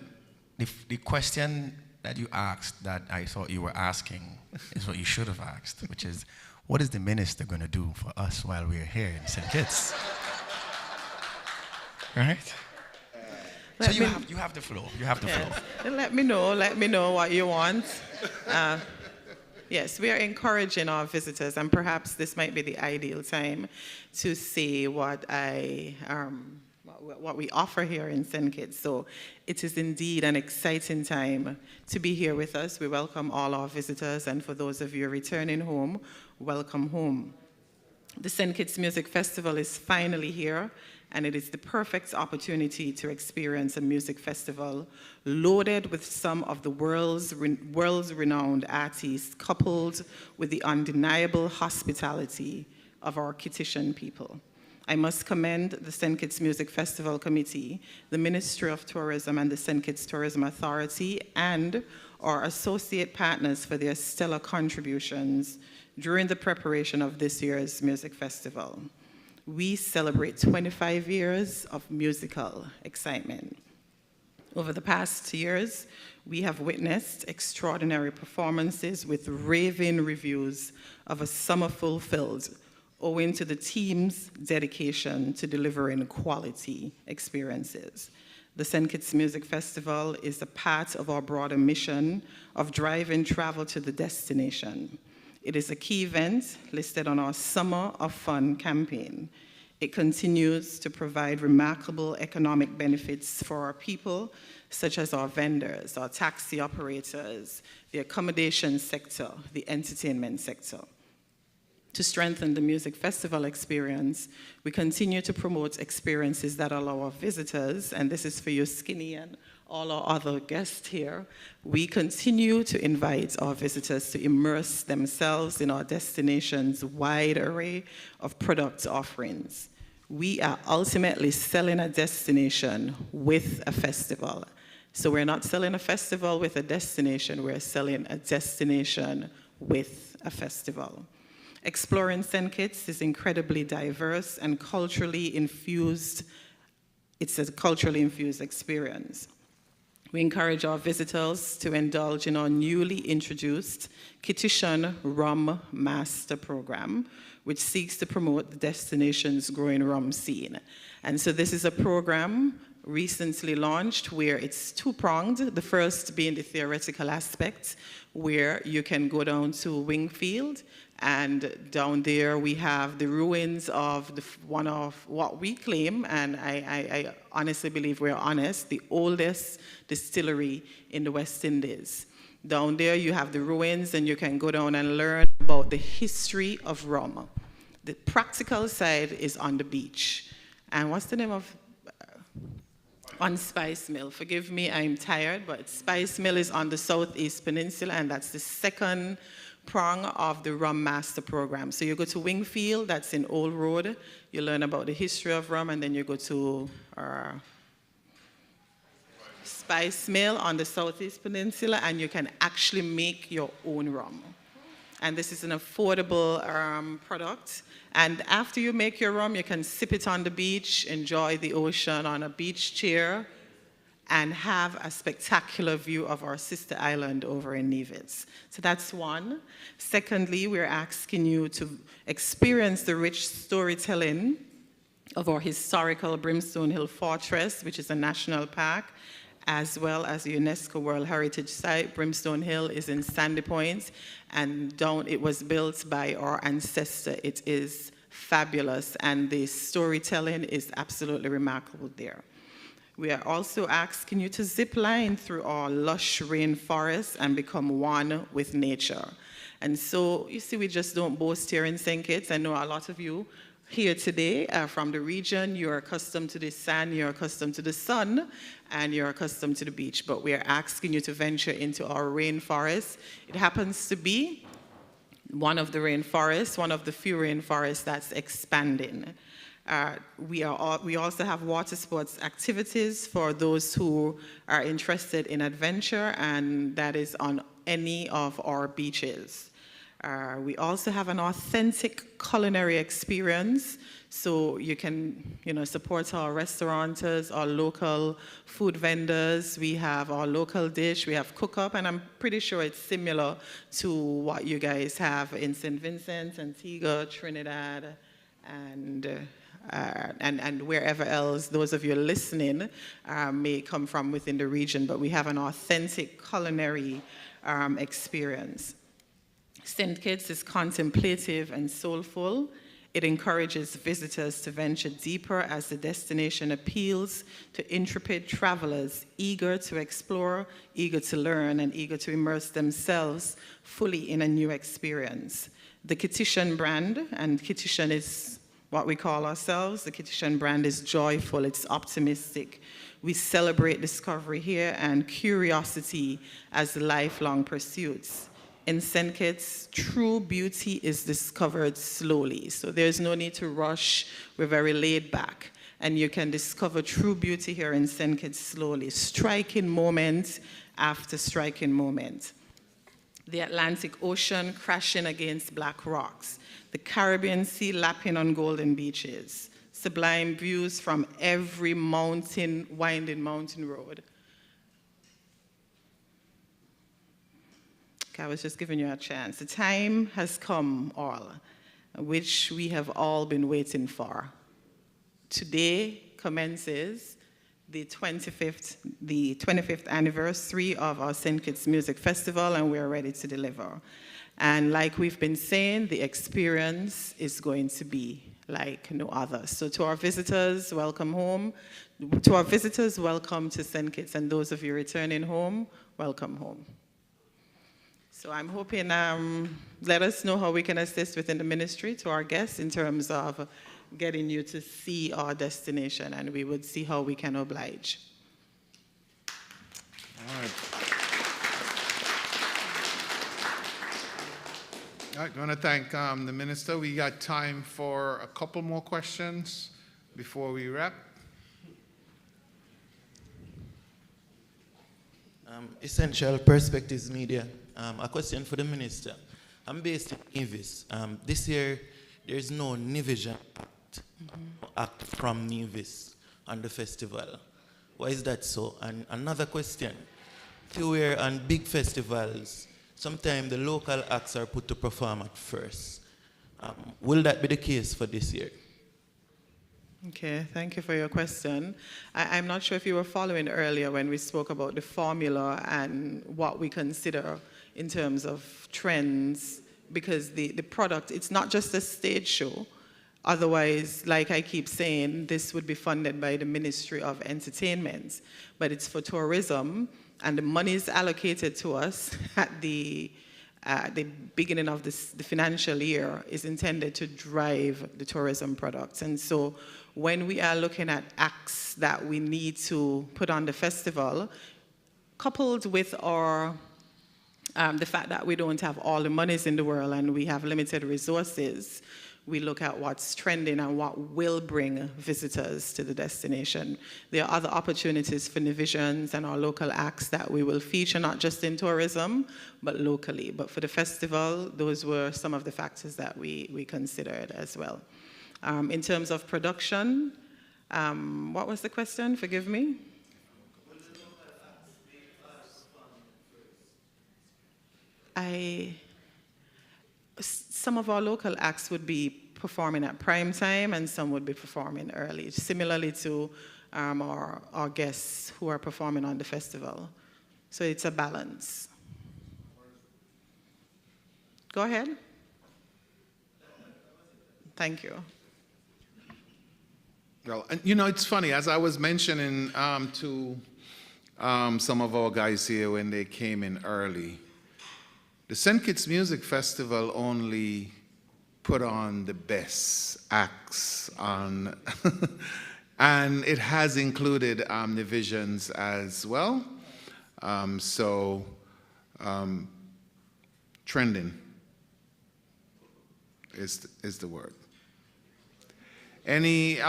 the question that you asked that I thought you were asking is what you should have asked, which is, what is the minister going to do for us while we're here in St. Kitts? Right? So you have the floor. You have the floor. Let me know what you want. Yes, we are encouraging our visitors, and perhaps this might be the ideal time to see what we offer here in St. Kitts. So it is indeed an exciting time to be here with us. We welcome all our visitors, and for those of you returning home, welcome home. The St. Kitts Music Festival is finally here, and it is the perfect opportunity to experience a music festival loaded with some of the world's renowned artists, coupled with the undeniable hospitality of our Kittitian people. I must commend the St. Kitts Music Festival Committee, the Ministry of Tourism and the St. Kitts Tourism Authority, and our associate partners for their stellar contributions during the preparation of this year's music festival. We celebrate 25 years of musical excitement. Over the past years, we have witnessed extraordinary performances with raving reviews of a summer fulfilled, owing to the team's dedication to delivering quality experiences. The St. Kitts Music Festival is a part of our broader mission of driving travel to the destination. It is a key event listed on our Summer of Fun campaign. It continues to provide remarkable economic benefits for our people, such as our vendors, our taxi operators, the accommodation sector, the entertainment sector. To strengthen the music festival experience, we continue to promote experiences that allow our visitors, and this is for you, Skinny, and all our other guests here, we continue to invite our visitors to immerse themselves in our destination's wide array of product offerings. We are ultimately selling a destination with a festival. So we're not selling a festival with a destination, we're selling a destination with a festival. Exploring St. Kitts is incredibly diverse and culturally infused. It's a culturally infused experience. We encourage our visitors to indulge in our newly introduced Kittitian Rum Master Program, which seeks to promote the destination's growing rum scene. And so this is a program recently launched where it's two-pronged, the first being the theoretical aspect, where you can go down to Wingfield, and down there we have the ruins of one of what we claim, and I honestly believe we're honest, the oldest distillery in the West Indies. Down there you have the ruins, and you can go down and learn about the history of rum. The practical side is on the beach. And what's the name of on Spice Mill? Forgive me, I'm tired, but Spice Mill is on the Southeast Peninsula, and that's the second prong of the Rum Master Program. So you go to Wingfield, that's in Old Road, you learn about the history of rum, and then you go to Spice Mill on the Southeast Peninsula, and you can actually make your own rum. And this is an affordable product. And after you make your rum, you can sip it on the beach, enjoy the ocean on a beach chair, and have a spectacular view of our sister island over in Nevis. So that's one. Secondly, we're asking you to experience the rich storytelling of our historical Brimstone Hill Fortress, which is a national park, as well as the UNESCO World Heritage Site. Brimstone Hill is in Sandy Point, and it was built by our ancestor. It is fabulous, and the storytelling is absolutely remarkable there. We are also asking you to zip line through our lush rainforest and become one with nature. And so, you see, we just don't boast here in St. Kitts. I know a lot of you here today from the region, you're accustomed to the sand, you're accustomed to the sun, and you're accustomed to the beach. But we are asking you to venture into our rainforest. It happens to be one of the rainforests, one of the few rainforests that's expanding. We also have water sports activities for those who are interested in adventure, and that is on any of our beaches. We also have an authentic culinary experience, so you can, support our restaurateurs, our local food vendors. We have our local dish, we have cook-up, and I'm pretty sure it's similar to what you guys have in St. Vincent, Antigua, Trinidad, and wherever else those of you listening may come from within the region, but we have an authentic culinary experience. St. Kitts is contemplative and soulful. It encourages visitors to venture deeper as the destination appeals to intrepid travelers eager to explore, eager to learn, and eager to immerse themselves fully in a new experience. The Kittitian brand, and Kittitian is what we call ourselves, the Kittitian brand is joyful, it's optimistic. We celebrate discovery here and curiosity as lifelong pursuits. In St. Kitts, true beauty is discovered slowly. So there's no need to rush. We're very laid back. And you can discover true beauty here in St. Kitts slowly, striking moment after striking moment. The Atlantic Ocean crashing against black rocks. The Caribbean Sea lapping on golden beaches. Sublime views from every mountain, winding mountain road. Okay, I was just giving you a chance. The time has come, all, which we have all been waiting for. Today commences the 25th anniversary of our St. Kitts Music Festival, and we're ready to deliver. And like we've been saying, the experience is going to be like no other. So to our visitors, welcome home. To our visitors, welcome to St. Kitts, and those of you returning home, welcome home. So I'm hoping, let us know how we can assist within the ministry to our guests in terms of getting you to see our destination, and we would see how we can oblige. All right. All right, I want to thank the minister. We got time for a couple more questions before we wrap. Essential Perspectives Media. A question for the minister. I'm based in Nevis. This year, there's no Nivision act from Nevis on the festival. Why is that so? And another question. Fewer and big festivals, sometimes the local acts are put to perform at first. Will that be the case for this year? Okay, thank you for your question. I'm not sure if you were following earlier when we spoke about the formula and what we consider in terms of trends, because the product, it's not just a stage show. Otherwise, like I keep saying, this would be funded by the Ministry of Entertainment, but it's for tourism, and the money is allocated to us at the beginning of the financial year is intended to drive the tourism products. And so when we are looking at acts that we need to put on the festival, coupled with our the fact that we don't have all the monies in the world and we have limited resources, we look at what's trending and what will bring visitors to the destination. There are other opportunities for Nivisions and our local acts that we will feature, not just in tourism, but locally. But for the festival, those were some of the factors that we considered as well. In terms of production, what was the question? Forgive me. Some of our local acts would be performing at prime time and some would be performing early, similarly to our guests who are performing on the festival. So it's a balance. Go ahead. Thank you. Well, and you know, it's funny, as I was mentioning to some of our guys here when they came in early, the St. Kitts Music Festival only put on the best acts on, and it has included the Visions as well. Trending is the word. Any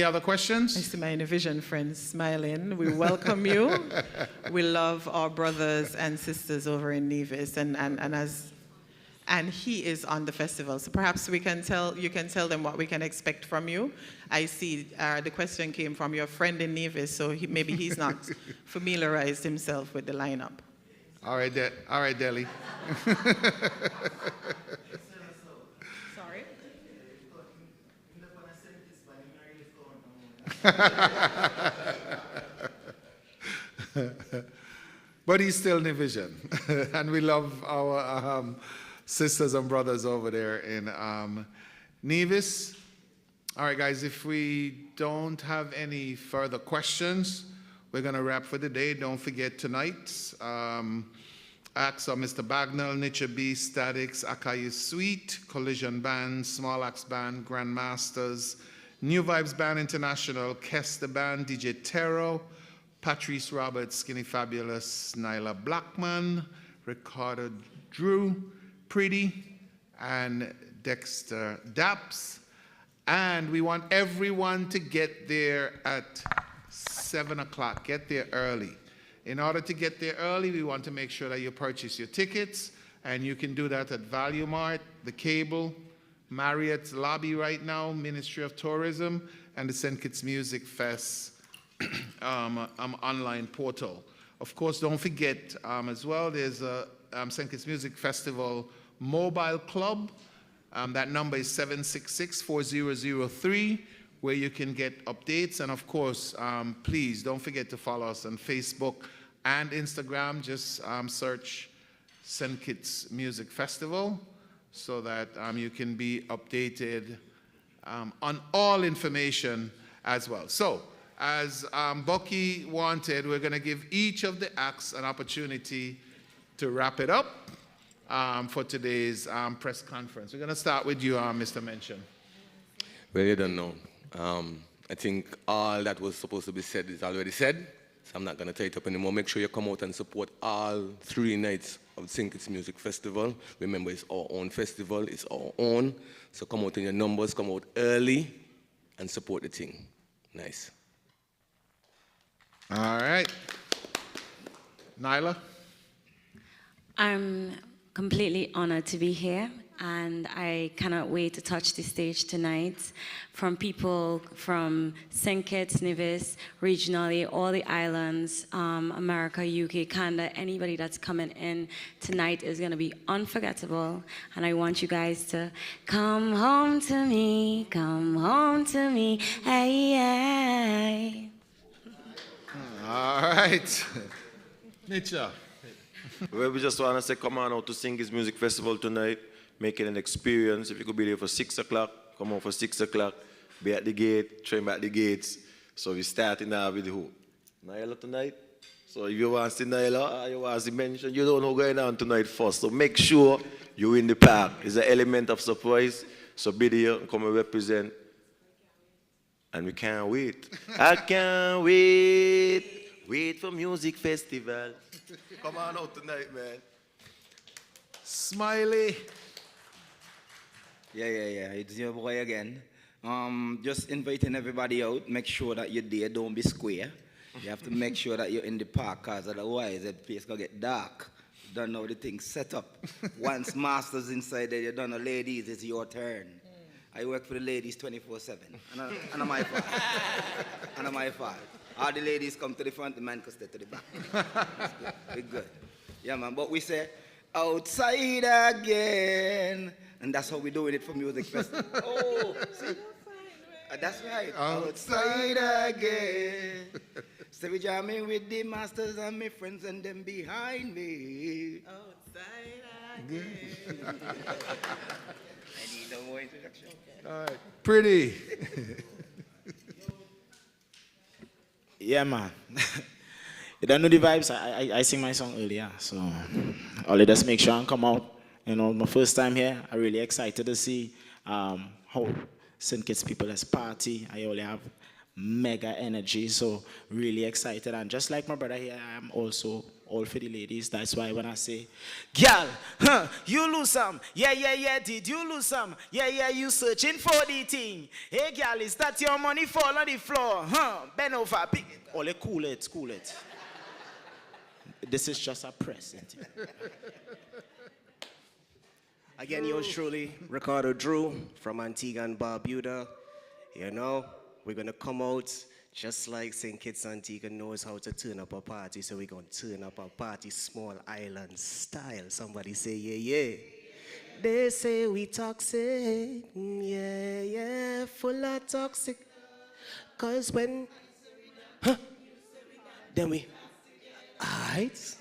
other questions? I see my Nivision friends smiling. We welcome you. We love our brothers and sisters over in Nevis, and he is on the festival. So perhaps you can tell them what we can expect from you. I see the question came from your friend in Nevis, so maybe he's not familiarized himself with the lineup. All right, Deli. Sorry. But he's still in Vision, and we love our sisters and brothers over there in Nevis. All right, guys, if we don't have any further questions, we're going to wrap for the day. Don't forget tonight's acts are Mr. Bagnal, Nicha B, Stadics, Akaii Suite, Kollision Band, Small Axe Band, Grandmasters, New Vybes Band International, Kester Band, DJ Tero, Patrice Roberts, Skinny Fabulous, Nyla Blackman, Ricardo Drew, Preedy, and Dexta Daps. And we want everyone to get there at 7 o'clock. Get there early. In order to get there early, we want to make sure that you purchase your tickets, and you can do that at Value Mart, The Cable, Marriott's lobby right now, Ministry of Tourism, and the St. Kitts Music Fest online portal. Of course, don't forget as well, there's a St. Kitts Music Festival mobile club. That number is 766-4003, where you can get updates. And of course, please don't forget to follow us on Facebook and Instagram. Just search St. Kitts Music Festival so that you can be updated on all information as well. So, as Bucky wanted, we're going to give each of the acts an opportunity to wrap it up for today's press conference. We're going to start with you, Mr. Mention. Well, you don't know. I think all that was supposed to be said is already said, so I'm not going to tie it up anymore. Make sure you come out and support all 3 nights of St. Kitts Music Festival. Remember, it's our own festival, it's our own. So come out in your numbers, come out early, and support the thing. Nice. All right. Nyla? I'm completely honored to be here, and I cannot wait to touch the stage tonight. From people from St. Kitts, Nevis, regionally, all the islands, America, UK, Canada, anybody that's coming in tonight is going to be unforgettable. And I want you guys to come home to me, hey, hey. All right. Nicha. Well, we just want to say, come on out to St. Kitts Music Festival tonight. Make it an experience. If you could be there for 6 o'clock, come out for 6 o'clock. Be at the gate, train back the gates. So we starting now with who? Nyla tonight. So if you want to see Nyla, you want to see Mention, you don't know what's going on tonight first. So make sure you're in the park. It's an element of surprise. So be there, come and represent. And we can't wait. I can't wait. Wait for music festival. Come on out tonight, man. Smiley. Yeah. It's your boy again. Just inviting everybody out. Make sure that you're there. Don't be square. You have to make sure that you're in the park, because otherwise the place gonna get dark. You don't know the thing's set up. Once master's inside there, you don't know, ladies, it's your turn. I work for the ladies 24/7. And my fault. And my fault. All the ladies come to the front, the man can stay to the back. We're good. Yeah, man. But we say, outside again. And that's how we're doing it for Music Festival. Oh, see? That's right. Outside again. So we jamming with the masters and my friends and them behind me. Outside again. I need no more introduction. All right. Preedy. Yeah, man. You don't know the vibes. I sing my song earlier, so only just make sure and come out. You know, my first time here. I'm really excited to see how St. Kitts people has party. I only have mega energy, so really excited. And just like my brother here, I am also all for the ladies. That's why when I say, girl, you lose some. Yeah, did you lose some? Yeah, you searching for the thing. Hey, girl, is that your money fall on the floor? Bend over, pick it. Only cool it. This is just a present. Again, yours truly, Ricardo Drew from Antigua and Barbuda. You know, we're going to come out just like St. Kitts Antigua knows how to turn up a party, so we're going to turn up a party small island style. Somebody say, yeah. They say we toxic, yeah, full of toxic. Cause when, then we, alright.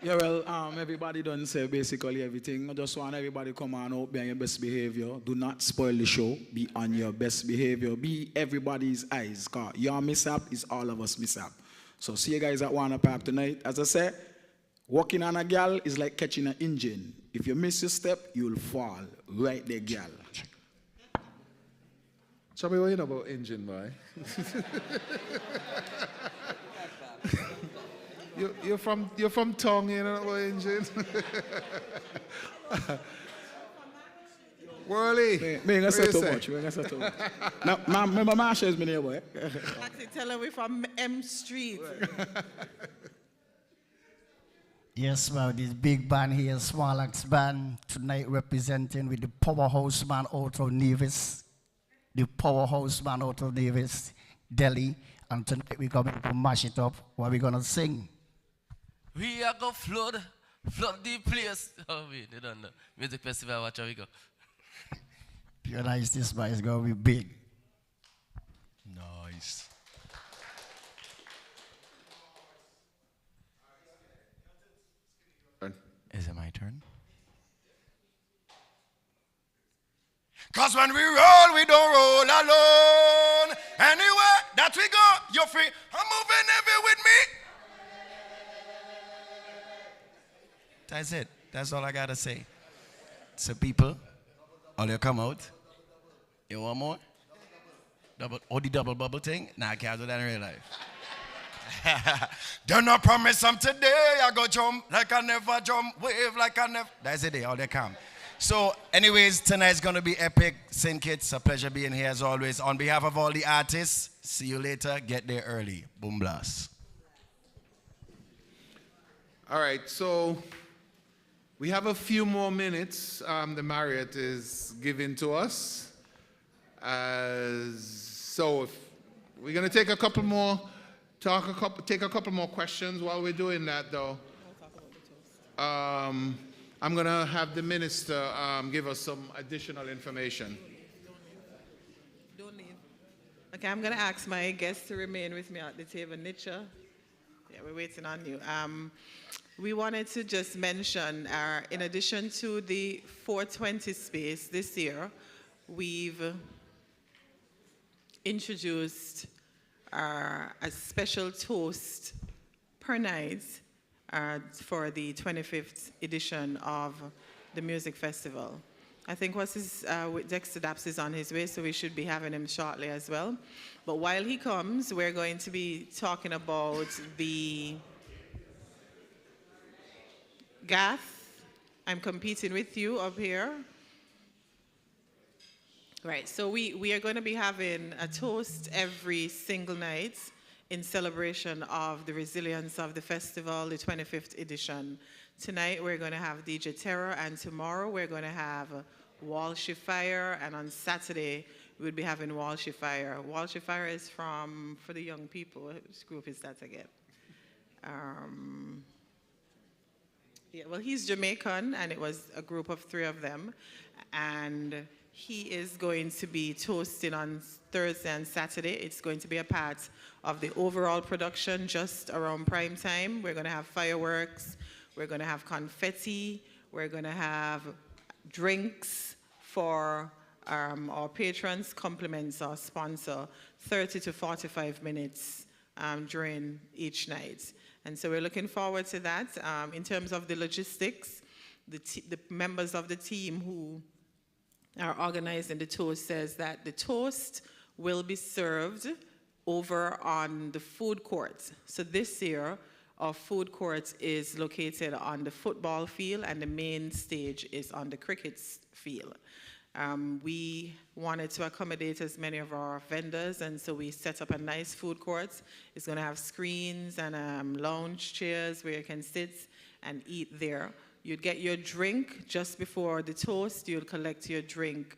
Yeah, well, everybody done say basically everything. I just want everybody come on out, be on your best behavior. Do not spoil the show. Be on your best behavior. Be everybody's eyes. Cause your mishap is all of us mishap. So see you guys at Warner Park tonight. As I said, walking on a gal is like catching an engine. If you miss your step, you'll fall. Right there, gal. Chubby, what you know about engine, boy? You're from Tongue, you know about engine? Worley. Me ain't gonna say too much. Now, remember Marsha is my neighbor, Actually, tell her we're from M Street. Yes, well, this big band here, Small Axe Band, tonight representing with the powerhouse man out of Nevis. The powerhouse man out of Nevis, Delhi. And tonight we're coming to mash it up. What we gonna sing? We are going to flood the place. Oh, wait, they don't know. Music festival, watch how we go. Pure Nice this bar is gonna be big. Nice. Is it my turn? Cause when we roll, we don't roll alone. Anywhere that we go, you're free. I'm moving heavy with me. That's it. That's all I gotta say. So people, all you come out. You want more? Double, the double bubble thing? Nah, I can't do that in real life. Do not promise them today. I go jump like I never jump, wave like I never. That's it. All they come. So, anyways, tonight's gonna be epic. St. Kitts, a pleasure being here as always. On behalf of all the artists, see you later. Get there early. Boom blast. All right, so we have a few more minutes. The Marriott is giving to us. So if we're gonna take a couple more, take a couple more questions while we're doing that, though. I'm gonna have the minister give us some additional information. Don't leave. Okay, I'm gonna ask my guests to remain with me at the table. Nicha, yeah, we're waiting on you. We wanted to just mention, in addition to the 420 space this year, we've introduced a special toast per night for the 25th edition of the music festival. I think with Dexta Daps is on his way, so we should be having him shortly as well. But while he comes, we're going to be talking about the Gath. I'm competing with you up here. Right, so we are going to be having a toast every single night in celebration of the resilience of the festival, the 25th edition. Tonight we're going to have DJ Tero, and tomorrow we're going to have Walshy Fire, and on Saturday we'll be having Walshy Fire. Walshy Fire is for the young people. Which group is that again? Yeah, well, he's Jamaican, and it was a group of 3 of them, and he is going to be toasting on Thursday and Saturday. It's going to be a part of the overall production just around prime time. We're going to have fireworks, we're going to have confetti, we're going to have drinks for our patrons, compliments our sponsor, 30 to 45 minutes during each night. And so we're looking forward to that. In terms of the logistics, the members of the team who are organizing the toast says that the toast will be served over on the food court. So this year, our food court is located on the football field, and the main stage is on the cricket field. We wanted to accommodate as many of our vendors, and so we set up a nice food court. It's going to have screens and lounge chairs where you can sit and eat there. You'd get your drink just before the toast. You'll collect your drink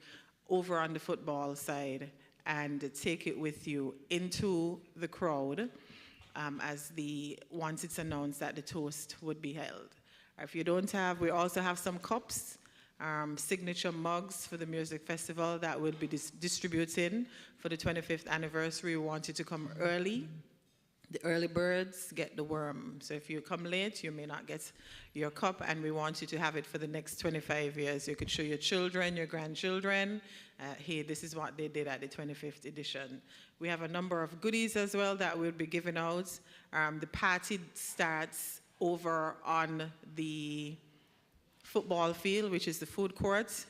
over on the football side and take it with you into the crowd once it's announced that the toast would be held. If you don't have, we also have some cups, signature mugs for the music festival that we'll be distributing for the 25th anniversary. We want you to come early. The early birds get the worm. So if you come late, you may not get your cup, and we want you to have it for the next 25 years. You could show your children, your grandchildren, hey, this is what they did at the 25th edition. We have a number of goodies as well that we'll be giving out. The party starts over on the football field, which is the food court.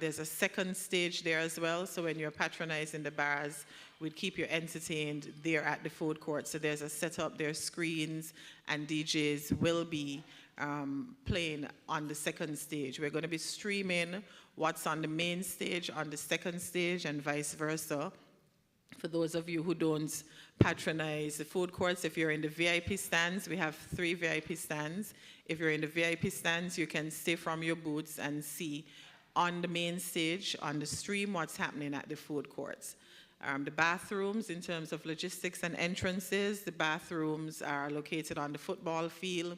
There's a second stage there as well, so when you're patronizing the bars, we'd keep you entertained there at the food court. So there's a setup, there's screens, and DJs will be playing on the second stage. We're going to be streaming what's on the main stage on the second stage, and vice versa. For those of you who don't patronize the food courts, if you're in the VIP stands, we have 3 VIP stands. If you're in the VIP stands, you can stay from your booths and see on the main stage, on the stream, what's happening at the food courts. The bathrooms, in terms of logistics and entrances, the bathrooms are located on the football field.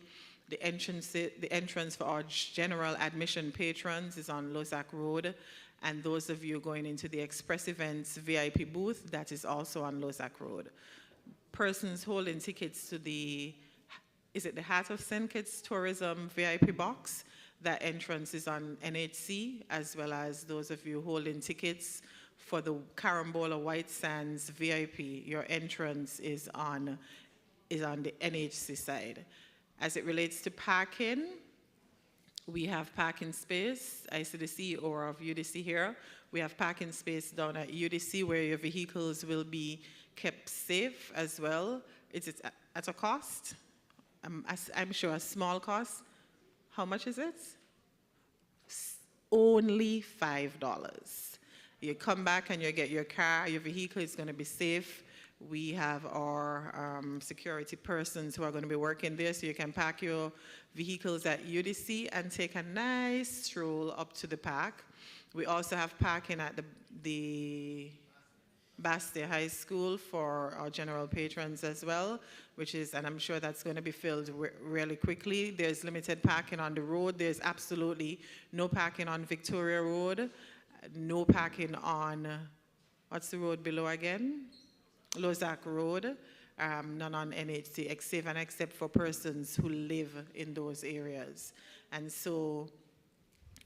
The entrance for our general admission patrons is on Lozak Road. And those of you going into the Express Events VIP booth, that is also on Lozak Road. Persons holding tickets to the Heart of St. Kitts Tourism VIP box, that entrance is on NHC, as well as those of you holding tickets for the Carambola White Sands VIP, your entrance is on the NHC side. As it relates to parking, we have parking space. I see the CEO of UDC here. We have parking space down at UDC where your vehicles will be kept safe as well. It's at a cost. I'm sure a small cost. How much is it? Only $5. You come back and you get your car, your vehicle is going to be safe. We have our security persons who are going to be working there, so you can park your vehicles at UDC and take a nice stroll up to the park. We also have parking at the Bastille High School for our general patrons as well, and I'm sure that's going to be filled really quickly. There's limited parking on the road. There's absolutely no parking on Victoria Road, no parking on, what's the road below again? Lozak Road, none on NHC, except for persons who live in those areas. And so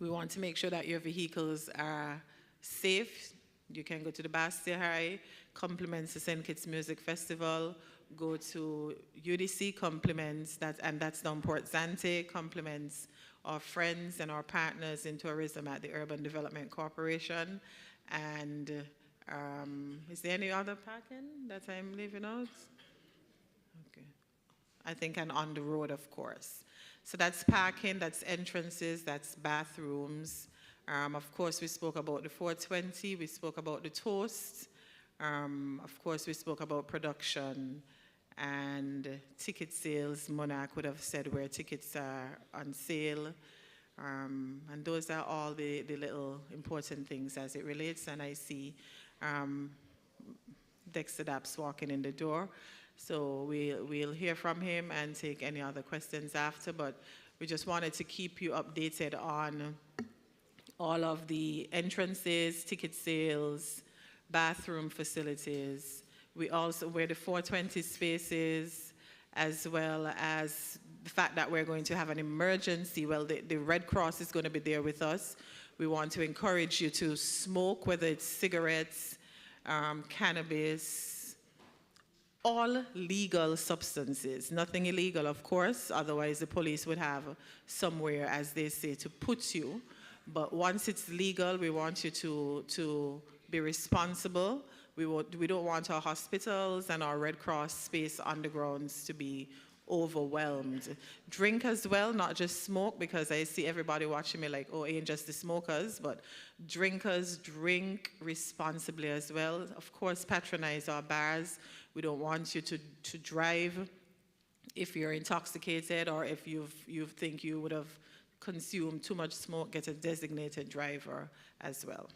we want to make sure that your vehicles are safe. You can go to the Bastille High, compliments the St. Kitts Music Festival, go to UDC, compliments that, and that's down Port Zante, compliments our friends and our partners in tourism at the Urban Development Corporation. And is there any other parking that I'm leaving out? Okay. I think, and on the road, of course. So that's parking, that's entrances, that's bathrooms. Of course, we spoke about the 420, we spoke about the toast. Of course, we spoke about production and ticket sales. Monarch would have said where tickets are on sale. And those are all the little important things as it relates. And I see Dexta Daps walking in the door. So we'll hear from him and take any other questions after, but we just wanted to keep you updated on all of the entrances, ticket sales, bathroom facilities. We also, where the 420 spaces, as well as the fact that we're going to have an emergency. Well, the Red Cross is going to be there with us. We want to encourage you to smoke, whether it's cigarettes, cannabis, all legal substances. Nothing illegal, of course, otherwise the police would have somewhere, as they say, to put you. But once it's legal, we want you to be responsible. We don't want our hospitals and our Red Cross space undergrounds to be overwhelmed. Drink as well, not just smoke, because I see everybody watching me like, oh, ain't just the smokers, but drinkers drink responsibly as well. Of course, patronize our bars. We don't want you to drive if you're intoxicated, or if you think you would have consumed too much smoke, get a designated driver as well.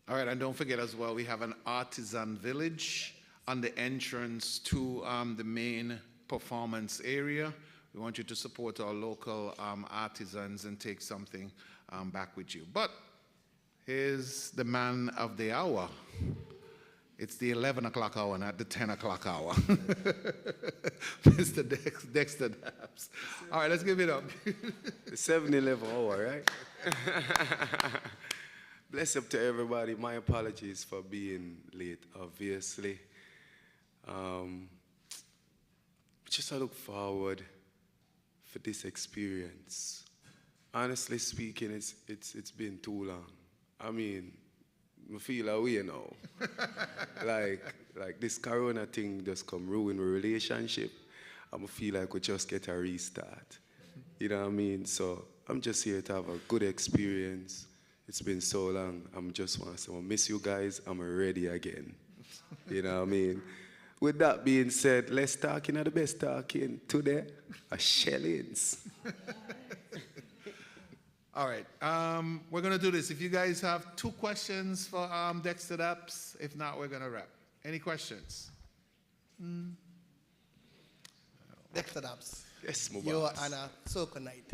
All right, and don't forget as well, we have an artisan village on the entrance to the main performance area. We want you to support our local artisans and take something back with you. But here's the man of the hour. It's the 11 o'clock hour, not the 10 o'clock hour. Mr. Dexta Daps. All right, let's give it up. The 7-11 hour, right? Bless up to everybody. My apologies for being late, obviously. Just I look forward for this experience. Honestly speaking, it's been too long. I mean, I feel away now. like this corona thing just come ruin the relationship. I feel like we just get a restart. You know what I mean? So I'm just here to have a good experience. It's been so long. I'm just want to say, I miss you guys. I'm ready again. You know what I mean? With that being said, let's talk in the best talking today. A shellings. All right. We're going to do this. If you guys have 2 questions for Dexta Daps, if not, we're going to wrap. Any questions? Dexta Daps. Yes, You're on a soca night.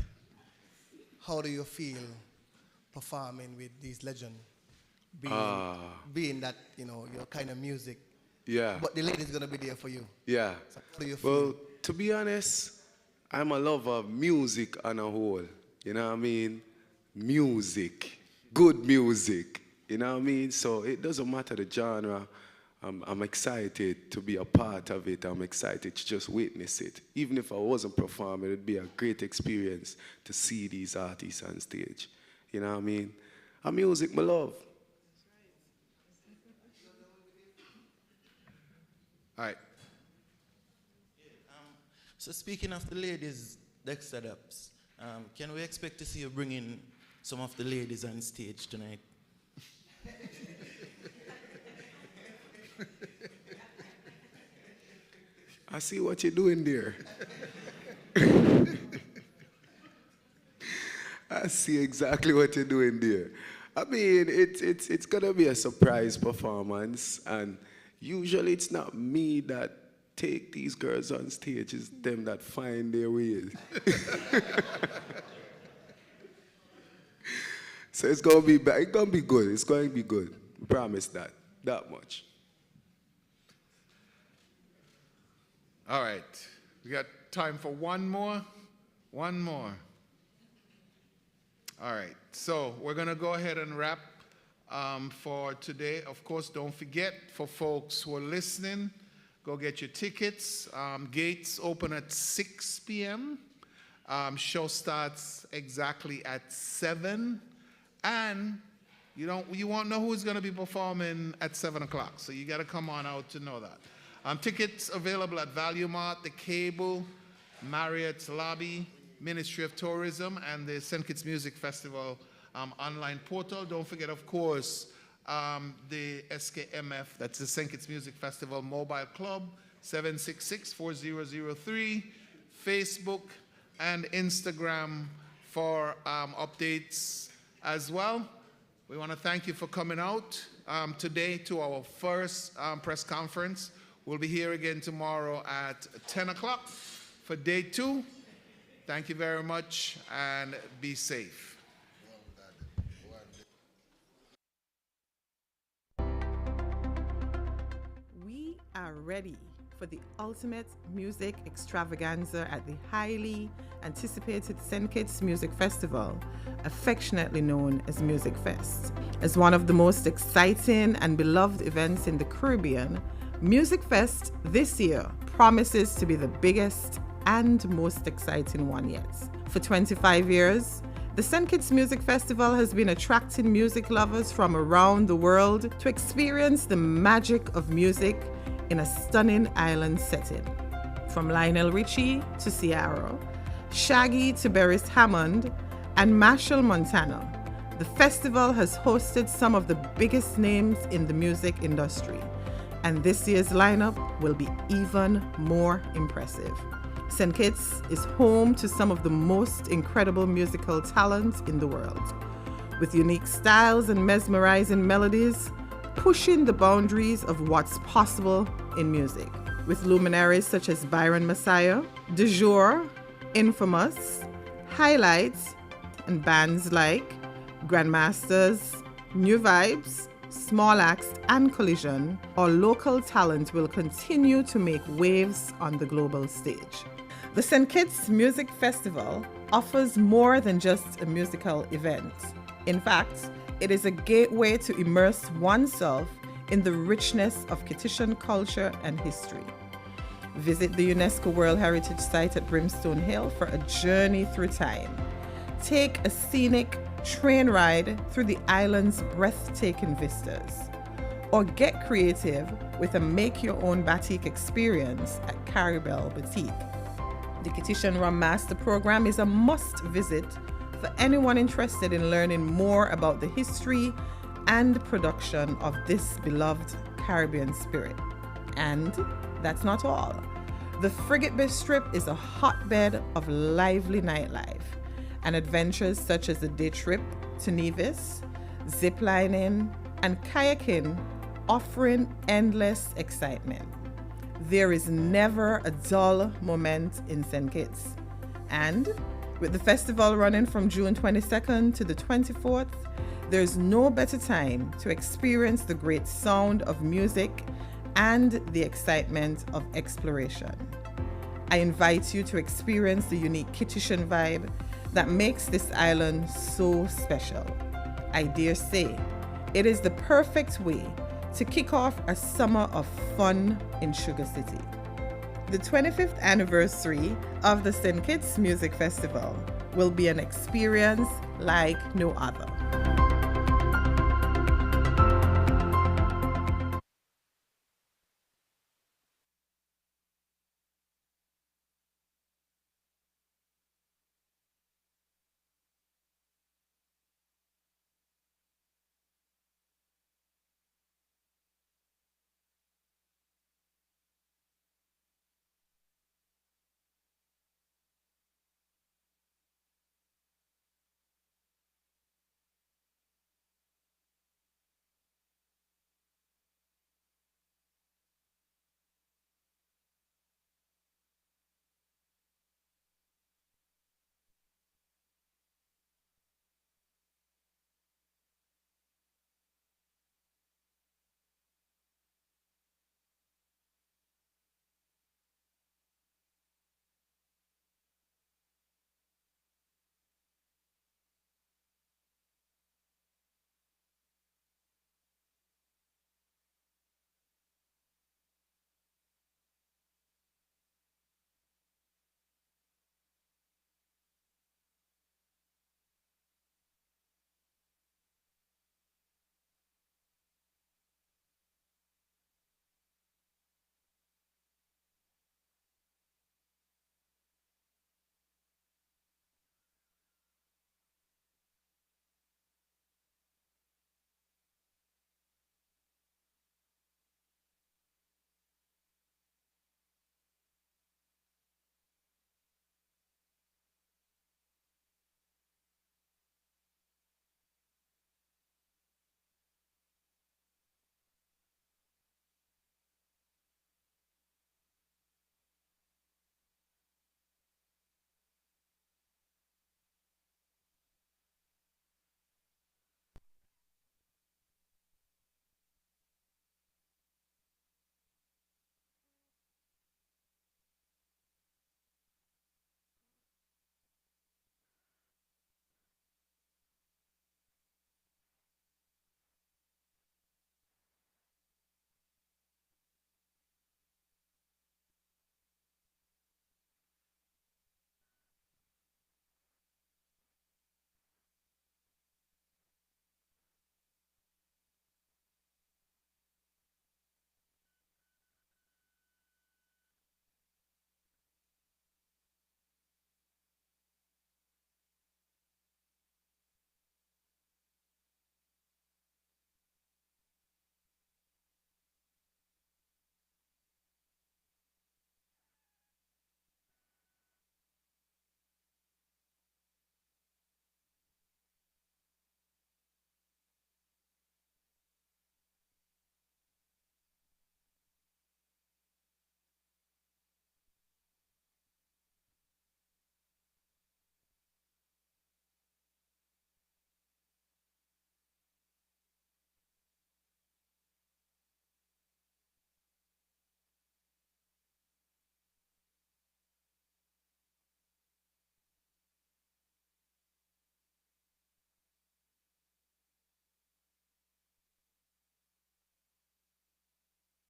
How do you feel performing with these legends? Being that, your kind of music. Yeah. But the lady's going to be there for you. Yeah. So how do you feel? Well, to be honest, I'm a lover of music on a whole. You know what I mean? Music. Good music. You know what I mean? So it doesn't matter the genre. I'm excited to be a part of it. I'm excited to just witness it. Even if I wasn't performing, it'd be a great experience to see these artists on stage. You know what I mean? And music, my love. All right. So speaking of the ladies, Dexta Daps, can we expect to see you bring in some of the ladies on stage tonight? I see what you're doing there. I see exactly what you're doing there. I mean, it's gonna be a surprise performance, and usually it's not me that take these girls on stage, it's them that find their ways. So it's gonna be good. It's going to be good. We promise that much. All right. We got time for one more. One more. All right. So we're going to go ahead and wrap for today. Of course, don't forget, for folks who are listening, go get your tickets. Gates open at 6 p.m. Show starts exactly at 7. And you won't know who's going to be performing at 7 o'clock. So you got to come on out to know that. Tickets available at Value Mart, the Cable, Marriott's Lobby, Ministry of Tourism, and the St. Kitts Music Festival online portal. Don't forget, of course, the SKMF, that's the St. Kitts Music Festival Mobile Club, 766-4003, Facebook and Instagram for updates as well. We want to thank you for coming out today to our first press conference. We'll be here again tomorrow at 10 o'clock for day 2. Thank you very much and be safe. We are ready for the ultimate music extravaganza at the highly anticipated St. Kitts Music Festival, affectionately known as Music Fest. As one of the most exciting and beloved events in the Caribbean, Music Fest this year promises to be the biggest and most exciting one yet. For 25 years, the St. Kitts Music Festival has been attracting music lovers from around the world to experience the magic of music in a stunning island setting. From Lionel Richie to Ciara, Shaggy to Beres Hammond, and Machel Montana, the festival has hosted some of the biggest names in the music industry, and this year's lineup will be even more impressive. St. Kitts is home to some of the most incredible musical talent in the world, with unique styles and mesmerizing melodies, pushing the boundaries of what's possible in music. With luminaries such as Byron Messiah, De Jour, Infamous, Highlights, and bands like Grandmasters, New Vybes, Small Acts, and Kollision, our local talent will continue to make waves on the global stage. The St. Kitts Music Festival offers more than just a musical event. In fact, it is a gateway to immerse oneself in the richness of Kittitian culture and history. Visit the UNESCO World Heritage Site at Brimstone Hill for a journey through time. Take a scenic train ride through the island's breathtaking vistas. Or get creative with a make-your-own batik experience at Caribel Boutique. The Kittitian Rum Master Program is a must-visit for anyone interested in learning more about the history and production of this beloved Caribbean spirit. And that's not all. The Frigate Bay Strip is a hotbed of lively nightlife, and adventures such as a day trip to Nevis, ziplining, and kayaking, offering endless excitement. There is never a dull moment in St. Kitts. And with the festival running from June 22nd to the 24th, there's no better time to experience the great sound of music and the excitement of exploration. I invite you to experience the unique Kittitian vibe that makes this island so special. I dare say, it is the perfect way to kick off a summer of fun in Sugar City. The 25th anniversary of the St. Kitts Music Festival will be an experience like no other.